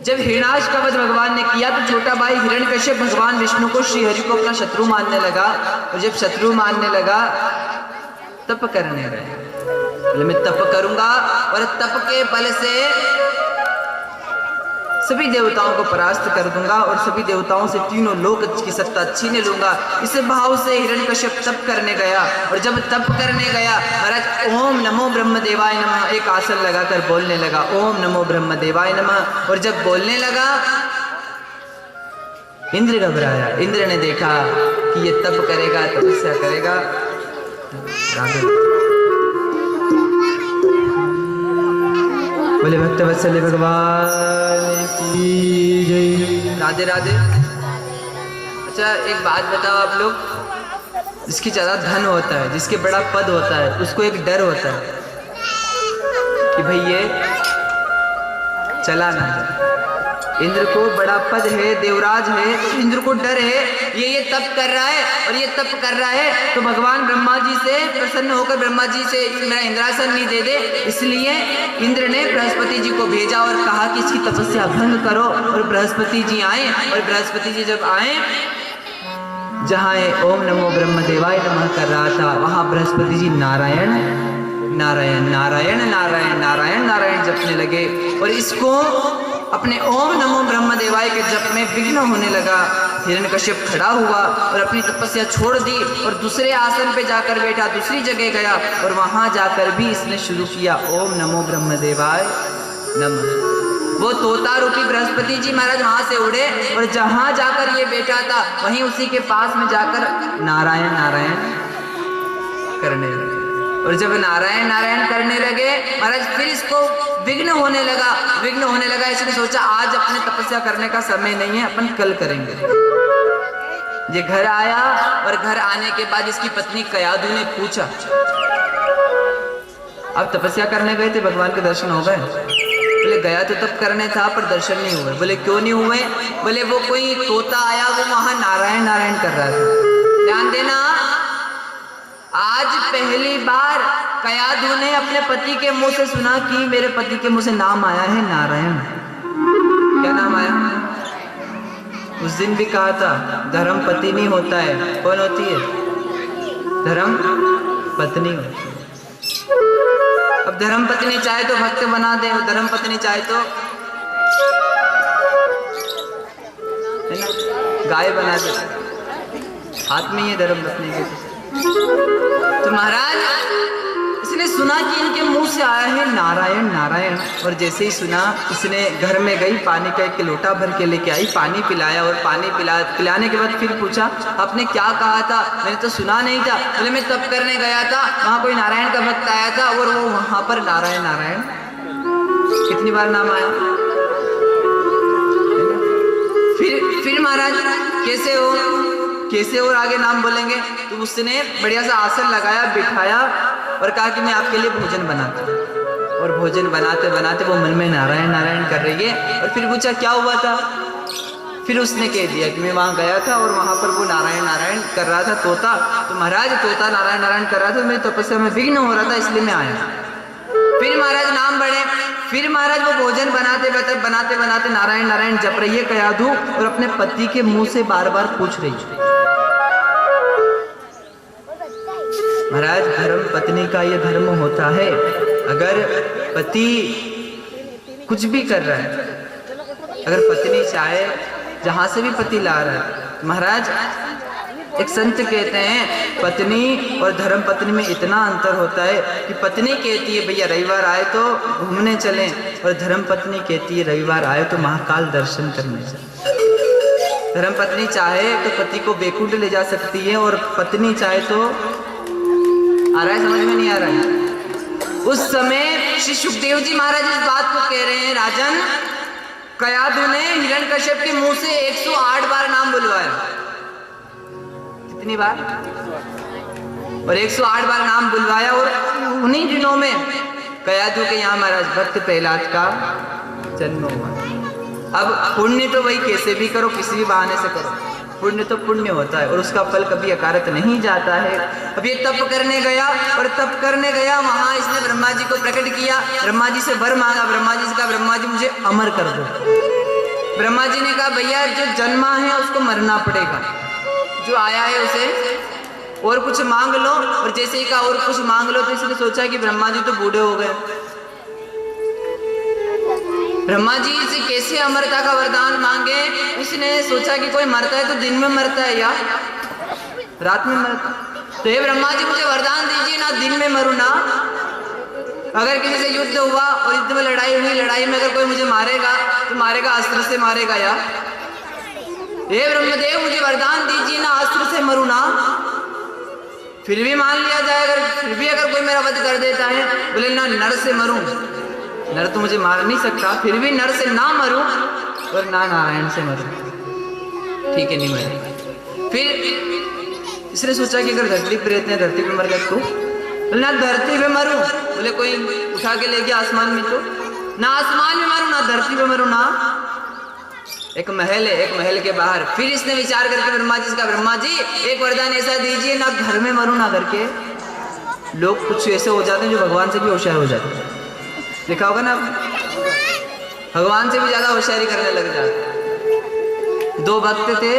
जब हिरणाक्ष का वध भगवान ने किया तो छोटा भाई हिरण्यकश्यप भगवान विष्णु को श्री हरि को अपना शत्रु मानने लगा और जब शत्रु मानने लगा तप करने गए। बोले मैं तप करूंगा और तप के बल से सभी देवताओं को परास्त कर दूंगा और सभी देवताओं से तीनों लोक की सत्ता छीन लूंगा। इस भाव से हिरण्यकश्यप तप करने गया और जब तप करने गया महाराज ओम नमो ब्रह्मदेवाय नमः एक आसन लगाकर बोलने लगा, ओम नमो ब्रह्मदेवाय नमः। और जब बोलने लगा इंद्र घबराया। इंद्र ने देखा कि ये तप करेगा, तपस्या करेगा। बोले भक्त वत्सल्य भगवान की जय। राधे राधे। अच्छा एक बात बताओ आप लोग, जिसकी ज़्यादा धन होता है, जिसके बड़ा पद होता है, उसको एक डर होता है कि भाई ये चला ना जाए। इंद्र को बड़ा पद है, देवराज है, तो इंद्र को डर है ये तप कर रहा है और ये तप कर रहा है तो भगवान ब्रह्मा जी से प्रसन्न होकर ब्रह्मा जी से मेरा इंद्रासन नहीं दे दे। इसलिए इंद्र ने बृहस्पति जी को भेजा और कहा कि इसकी तपस्या भंग करो। और बृहस्पति जी आए और बृहस्पति जी जब आए जहाँ ओम नमो ब्रह्मदेवाय नमः कर रहा था वहाँ बृहस्पति जी नारायण नारायण नारायण नारायण नारायण नारायण जपने लगे और इसको अपने ओम नमो ब्रह्मदेवाय के जप में विघ्न होने लगा। हिरण्यकश्यप खड़ा हुआ और अपनी तपस्या छोड़ दी और दूसरे आसन पे जाकर बैठा, दूसरी जगह गया और वहां जाकर भी इसने शुरू किया ओम नमो ब्रह्मदेवाय नमः। वो तोता रूपी बृहस्पति जी महाराज वहां से उड़े और जहां जाकर ये बैठा था वहीं उसी के पास में जाकर नारायण नारायण करने लगे। और जब नारायण नारायण करने लगे महाराज फिर इसको विघ्न होने लगा। विघ्न होने लगा इसने सोचा आज अपने तपस्या करने का समय नहीं है, अपन कल करेंगे। ये घर आया और घर आने के बाद इसकी पत्नी कयादू ने पूछा, अब तपस्या करने गए थे भगवान के दर्शन हो गए? बोले गया तो तब करने था पर दर्शन नहीं हुए। बोले क्यों नहीं हुए? बोले वो कोई तोता आया वो वहां नारायण नारायण कर रहा था। ध्यान देना, आज पहली बार कयादू ने अपने पति के मुंह से सुना कि मेरे पति के मुंह से नाम आया है नारायण। क्या नाम आया? उस दिन भी कहा था धर्म पति नहीं होता है, कौन होती है? धर्म पत्नी होती है। अब धर्म पत्नी चाहे तो भक्त बना दे, धर्म पत्नी चाहे तो है ना गाय बना दे, हाथ में ये धर्म पत्नी के। तो महाराज इसने सुना कि इनके मुंह से आया है नारायण नारायण और जैसे ही सुना इसने घर में गई, पानी का एक लोटा भर के लेके आई, पानी पिलाया और पानी पिलाने के बाद फिर पूछा आपने क्या कहा था? मैंने तो सुना नहीं था। बोले मैं तप करने गया था, वहाँ कोई नारायण का भक्त आया था और वो वहाँ पर नारायण नारायण। कितनी बार नाम आया? फिर महाराज कैसे हो कैसे और आगे नाम बोलेंगे? तो उसने बढ़िया सा आसन लगाया, बिठाया और कहा कि मैं आपके लिए भोजन बनाता हूँ। और भोजन बनाते बनाते वो मन में नारायण नारायण कर रही है। और फिर पूछा क्या हुआ था? फिर उसने कह दिया कि मैं वहाँ गया था और वहाँ पर वो नारायण नारायण कर रहा था तोता। तो महाराज तोता नारायण नारायण कर रहा था, मेरी तपस्या में विघ्न हो रहा था इसलिए मैं आया। फिर महाराज नाम बढ़े, फिर महाराज वो भोजन बनाते बनाते नारायण नारायण जप रही है कयाधु और अपने पति के मुंह से बार बार पूछ रही है। महाराज धर्म पत्नी का ये धर्म होता है, अगर पति कुछ भी कर रहा है, अगर पत्नी चाहे जहां से भी पति ला रहा है, महाराज एक संत कहते हैं पत्नी और धर्म पत्नी में इतना अंतर होता है कि पत्नी कहती है भैया रविवार आए तो घूमने चलें, और धर्म पत्नी कहती है रविवार आए तो महाकाल दर्शन करने चलें। धर्म पत्नी चाहे तो पति को बैकुंठ ले जा सकती है, और पत्नी चाहे तो आ रहा है, समझ में नहीं आ रहा है। उस समय श्री सुखदेव जी महाराज इस बात को कह रहे हैं, राजन कयाधु ने हिरण्यकश्यप के मुंह से 108 बार नाम बुलवाया। कितनी बार? और 108 बार नाम बुलवाया, और उन्हीं दिनों में कयाधु के यहाँ महाराज भक्त प्रहलाद का जन्म हुआ। अब पुण्य तो वही कैसे भी करो, किसी भी बहाने से करो, पुण्य तो पुण्य होता है और उसका फल कभी अकारत नहीं जाता है। अब ये तप करने गया, और तप करने गया वहां इसने ब्रह्मा जी को प्रकट किया, ब्रह्मा जी से वर मांगा। ब्रह्मा जी से कहा ब्रह्मा जी मुझे अमर कर दो। ब्रह्मा जी ने कहा भैया जो जन्मा है उसको मरना पड़ेगा, जो आया है उसे और कुछ मांग लो। और जैसे ही कहा और कुछ मांग लो, तो इसने सोचा कि ब्रह्मा जी तो बूढ़े हो गए, ब्रह्मा जी से कैसे अमरता का वरदान मांगे। इसने सोचा कि कोई मरता है तो दिन में मरता है या रात में मरता, तो हे ब्रह्मा जी मुझे वरदान दीजिए ना दिन में मरूं ना। अगर किसी से युद्ध हुआ और युद्ध में लड़ाई हुई, लड़ाई में अगर कोई मुझे मारेगा तो मारेगा अस्त्र से मारेगा या, हे ब्रह्मदेव मुझे वरदान दीजिए ना अस्त्र से मरूं ना। फिर भी मान लिया जाए, अगर फिर भी अगर कोई मेरा वध कर देता है, बोले ना नर से मरूं, नर तो मुझे मार नहीं सकता, फिर भी नर से ना मरूं और ना नारायण से मरूं, ठीक है नहीं मरे। फिर इसने सोचा कि अगर धरती पर रहते हैं, धरती पे मर गया तो, बोले ना धरती पे मरूं, बोले कोई उठा के ले गया आसमान में तो, ना आसमान में मरूं ना धरती पे मरूं ना। एक महल है, एक महल के बाहर फिर इसने विचार करके ब्रह्मा जी का, ब्रह्मा जी एक वरदान ऐसा दीजिए ना घर में मरूं ना घर के। लोग कुछ ऐसे हो जाते हैं जो भगवान से भी होशियार हो जाते हैं, देखा होगा ना, भगवान से भी ज्यादा होशियारी करने लग जाते। दो भक्त थे,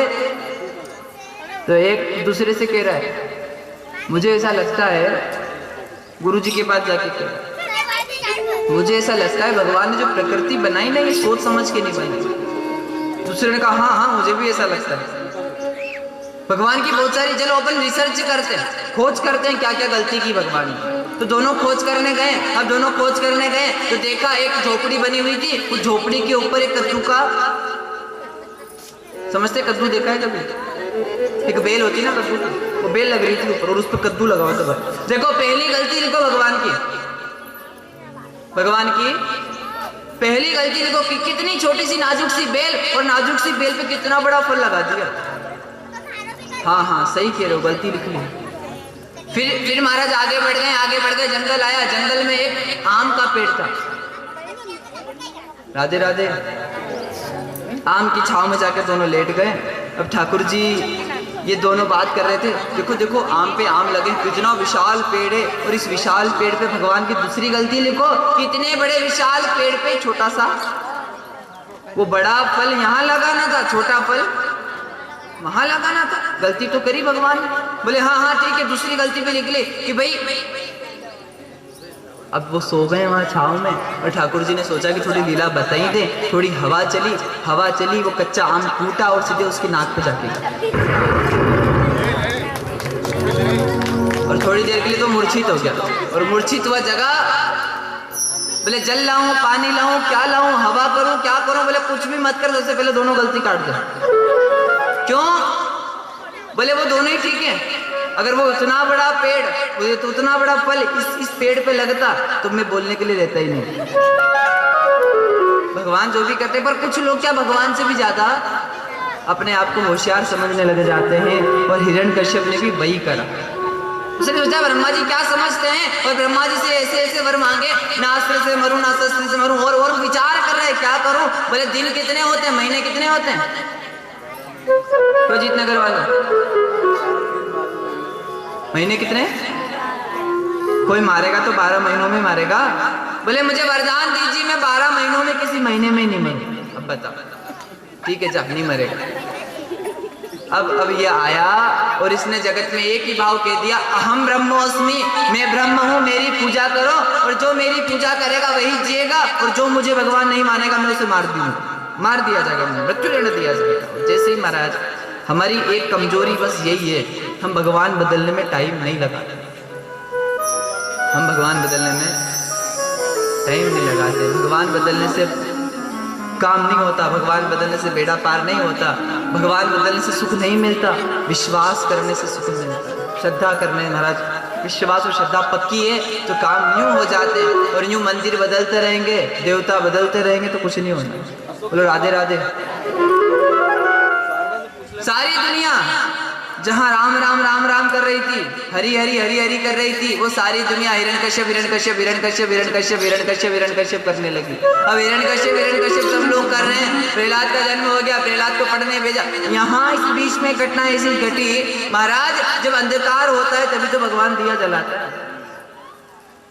तो एक दूसरे से कह रहा है मुझे ऐसा लगता है, गुरु जी के पास जाके कह रहा है मुझे ऐसा लगता है भगवान ने जो प्रकृति बनाई ना ये सोच समझ के नहीं बनाई। दूसरे ने कहा हाँ हाँ मुझे भी ऐसा लगता है। भगवान की बहुत सारी, चलो अपन रिसर्च करते हैं, खोज करते हैं क्या क्या गलती की भगवान ने। तो दोनों खोज करने गए। अब दोनों खोज करने गए तो देखा एक झोपड़ी बनी हुई थी, उस झोपड़ी के ऊपर एक कद्दू का, समझते कद्दू देखा है कभी, एक बेल होती है ना कद्दू की, वो बेल लग रही थी ऊपर और उस पर कद्दू लगा हुआ था। देखो पहली गलती देखो भगवान की, भगवान की पहली गलती देखो कि कितनी छोटी सी नाजुक सी बेल, और नाजुक सी बेल पे कितना बड़ा फल लगा दिया। हाँ हाँ सही कह रहे हो, गलती लिख ली। फिर महाराज आगे बढ़ गए, जंगल आया, जंगल में एक आम का पेड़ था। राधे राधे। आम की छांव में जाकर दोनों लेट गए। अब ठाकुर जी ये दोनों बात कर रहे थे, देखो देखो आम पे आम लगे, कितना विशाल पेड़ है, और इस विशाल पेड़ पे भगवान की दूसरी गलती लिखो, कितने बड़े विशाल पेड़ पे छोटा सा, वो बड़ा फल यहाँ लगाना था, छोटा फल वहां लगाना था। गलती तो करी भगवान ने। बोले हाँ हाँ ठीक है, दूसरी गलती पे लिख ले कि भाई, अब वो सो गए वहां छाव में, और ठाकुर जी ने सोचा कि थोड़ी लीला बताई दे। थोड़ी हवा चली, वो कच्चा आम टूटा और सीधे उसकी नाक पे जाके, और थोड़ी देर के लिए तो मूर्छित हो गया, और मूर्छित हुआ जगह, बोले जल लाऊं, पानी लाऊं, क्या लाऊं, हवा करूं, क्या करूं। बोले कुछ भी मत कर, सबसे पहले दोनों गलती काट दे। क्यों? बोले वो दोनों ही ठीक है, अगर वो इतना बड़ा पेड़, तो उतना बड़ा फल इस पेड़ पे लगता तो मैं बोलने के लिए रहता ही नहीं। भगवान जो भी करते, पर कुछ लोग क्या भगवान से भी ज्यादा अपने आप को होशियार समझने लग जाते हैं, और हिरण्यकश्यप ने भी वही करा। उसने सोचा ब्रह्मा जी क्या समझते हैं, और ब्रह्मा जी से ऐसे ऐसे वर मांगे, ना अस्त्र से मरूं ना शस्त्र से मरूं, और विचार कर रहे क्या करूं। बोले दिन कितने होते हैं, महीने कितने होते हैं, तो जीतनगर वाला महीने कितने, कोई मारेगा तो 12 महीनों में मारेगा। बोले मुझे वरदान दीजिए मैं 12 महीनों में किसी महीने में नहीं मरूं। अब बताओ, ठीक है जब नहीं मरेगा। अब ये आया और इसने जगत में एक ही भाव कह दिया, अहम ब्रह्मोस्मि, मैं ब्रह्म हूँ, मेरी पूजा करो, और जो मेरी पूजा करेगा वही जिएगा, और जो मुझे भगवान नहीं मानेगा मैं उसे मार दिया जाएगा, मृत्यु दंड दिया जाएगा। जैसे ही महाराज हमारी एक कमजोरी बस यही है, हम भगवान बदलने में टाइम नहीं लगाते। हम भगवान बदलने में टाइम नहीं लगाते। भगवान बदलने से काम नहीं होता, भगवान बदलने से बेड़ा पार नहीं होता, भगवान बदलने से सुख नहीं मिलता, विश्वास करने से सुख मिलता। श्रद्धा करने महाराज, विश्वास और श्रद्धा पक्की है तो काम यूं हो जाते, और यूं मंदिर बदलते रहेंगे, देवता बदलते रहेंगे तो कुछ नहीं होना। बोलो राधे राधे। सारी दुनिया जहां राम राम राम राम कर रही थी, हरि हरि हरि हरि कर रही थी, वो सारी दुनिया हिरण्यकश्यप हिरण्यकश्यप हिरण्यकश्यप हिरण्यकश्यप हिरण्यकश्यप हिरण्यकश्यप करने लगी। अब हिरण्यकश्यप हिरण्यकश्यप सब लोग कर रहे हैं। प्रहलाद का जन्म हो गया, प्रहलाद को पढ़ने भेजा। यहाँ इस बीच में घटना ऐसी घटी महाराज, जब अंधकार होता है तभी तो भगवान दिया जलाता है।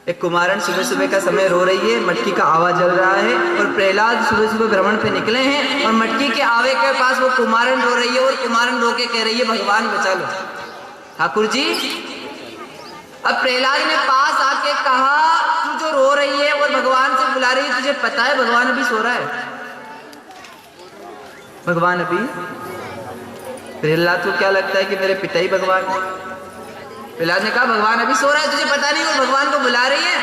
एक कुमारन सुबह सुबह का समय रो रही है, मटकी का आवा जल रहा है, और प्रहलाद सुबह सुबह भ्रमण पे निकले हैं, और मटकी के आवे के पास वो कुमारन रो रही है, और कुमारन रो के कह रही है भगवान बचा लो ठाकुर जी। अब प्रहलाद ने पास आके कहा, तू जो रो रही है और भगवान से बुला रही है, तुझे पता है भगवान अभी सो रहा है? भगवान अभी, प्रहलाद को क्या लगता है कि मेरे पिता ही भगवान है। प्रहलाद ने कहा भगवान अभी सो रहा है, तुझे पता नहीं वो भगवान को बुला रही है।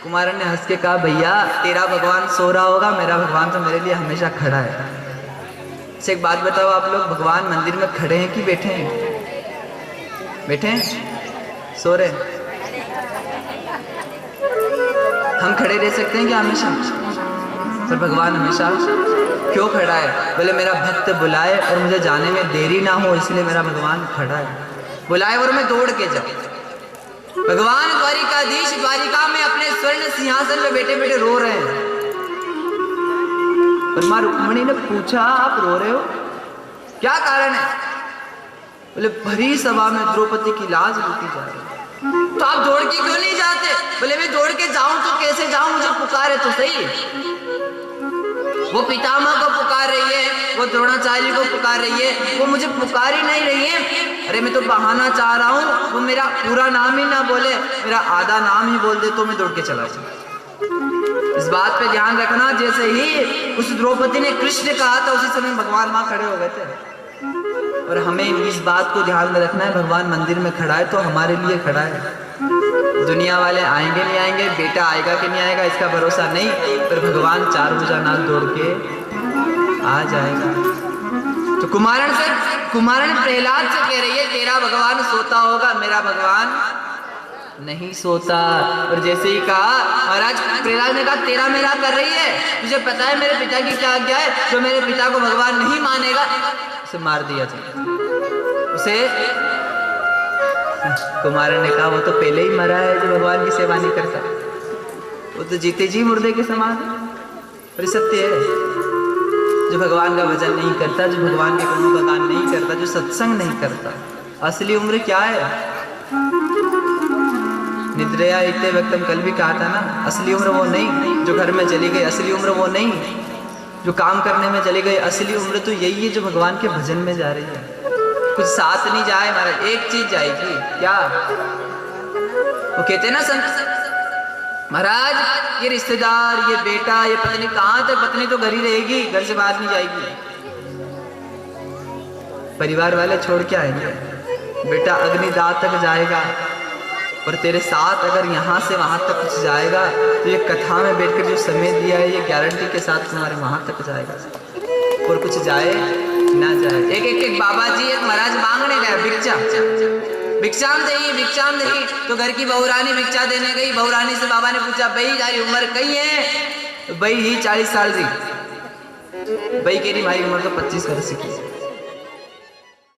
कुमारन ने हंस के कहा भैया तेरा भगवान सो रहा होगा, मेरा भगवान तो मेरे लिए हमेशा खड़ा है। से एक बात बताओ, आप लोग भगवान मंदिर में खड़े हैं कि बैठे हैं? बैठे हैं, सो रहे हैं। हम खड़े रह सकते हैं क्या हमेशा? पर भगवान हमेशा क्यों खड़ा है? बोले मेरा भक्त बुलाए और मुझे जाने में देरी ना हो, इसलिए मेरा भगवान खड़ा है। बुलाए और मैं दौड़ के जाऊं। भगवान द्वारिकाधीश द्वारिका में अपने स्वर्ण सिंहासन में बैठे बैठे रो रहे हैं। और मां रुक्मिणी ने पूछा आप रो रहे हो, क्या कारण है? बोले भरी सभा में द्रौपदी की लाज लूटी जा रही है। तो आप दौड़ के क्यों नहीं जाते? बोले मैं दौड़ के जाऊं तो कैसे जाऊं, मुझे पुकारे तो सही। वो पितामह को पुकार रही है, वो द्रोणाचार्य को पुकार रही है, वो मुझे पुकार ही नहीं रही है। अरे मैं तो बहाना चाह रहा हूँ, वो मेरा पूरा नाम ही ना बोले, मेरा आधा नाम ही बोल दे तो मैं दौड़ के चला जाऊँ। इस बात पे ध्यान रखना, जैसे ही उस द्रौपदी ने कृष्ण कहा था उसी समय भगवान वहां खड़े हो गए थे। और हमें इस बात को ध्यान में रखना है, भगवान मंदिर में खड़ा है तो हमारे लिए खड़ा है। दुनिया वाले आएंगे नहीं आएंगे, बेटा आएगा कि नहीं आएगा इसका भरोसा नहीं, पर भगवान 4 भुजा नाग दौड़ के आ जाएगा। तो कुमारन प्रहलाद से कह रही है तेरा भगवान सोता होगा, मेरा भगवान नहीं सोता। और जैसे ही कहा महाराज, प्रहलाद ने कहा तेरा मेरा कर रही है, तुझे पता है मेरे पिता की क्या आज्ञा है? जो मेरे पिता को भगवान नहीं मानेगा उसे मार दिया जाए। उसे कुमारन ने कहा वो तो पहले ही मरा है जो भगवान की सेवा नहीं करता, वो तो जीते जी मुर्दे के समान है। और सत्य है, जो भगवान का भजन नहीं करता, जो भगवान के गुणों का गान नहीं करता, जो सत्संग नहीं करता, असली उम्र क्या है? निद्रया इतने वक्त हम कल भी कहा था ना, असली उम्र वो नहीं जो घर में चली गई, असली उम्र वो नहीं जो काम करने में चली गई, असली उम्र तो यही है जो भगवान के भजन में जा रही है। कुछ साथ नहीं जाए महाराज, एक चीज जाएगी क्या? वो कहते ना संत महाराज, ये रिश्तेदार, ये बेटा, ये पत्नी, कहाँ तक? पत्नी तो घर ही रहेगी, घर से बाहर नहीं जाएगी। परिवार वाले छोड़ के आएंगे, बेटा अग्निदाह तक जाएगा, और तेरे साथ अगर यहाँ से वहाँ तक कुछ जाएगा तो ये कथा में बैठकर जो समय दिया है ये गारंटी के साथ तुम्हारे वहाँ तक जाएगा। और कुछ जाए ना जाए, एक बाबा जी एक महाराज मांगने गए भिक्षा, भिक्षाम दही। तो घर की बहुरानी भिक्षा देने गई। बहुरानी से बाबा ने पूछा भाई जारी उम्र कई है? तो भाई ही 40 साल की। भाई कह रही हमारी उम्र तो 25 वर्ष की।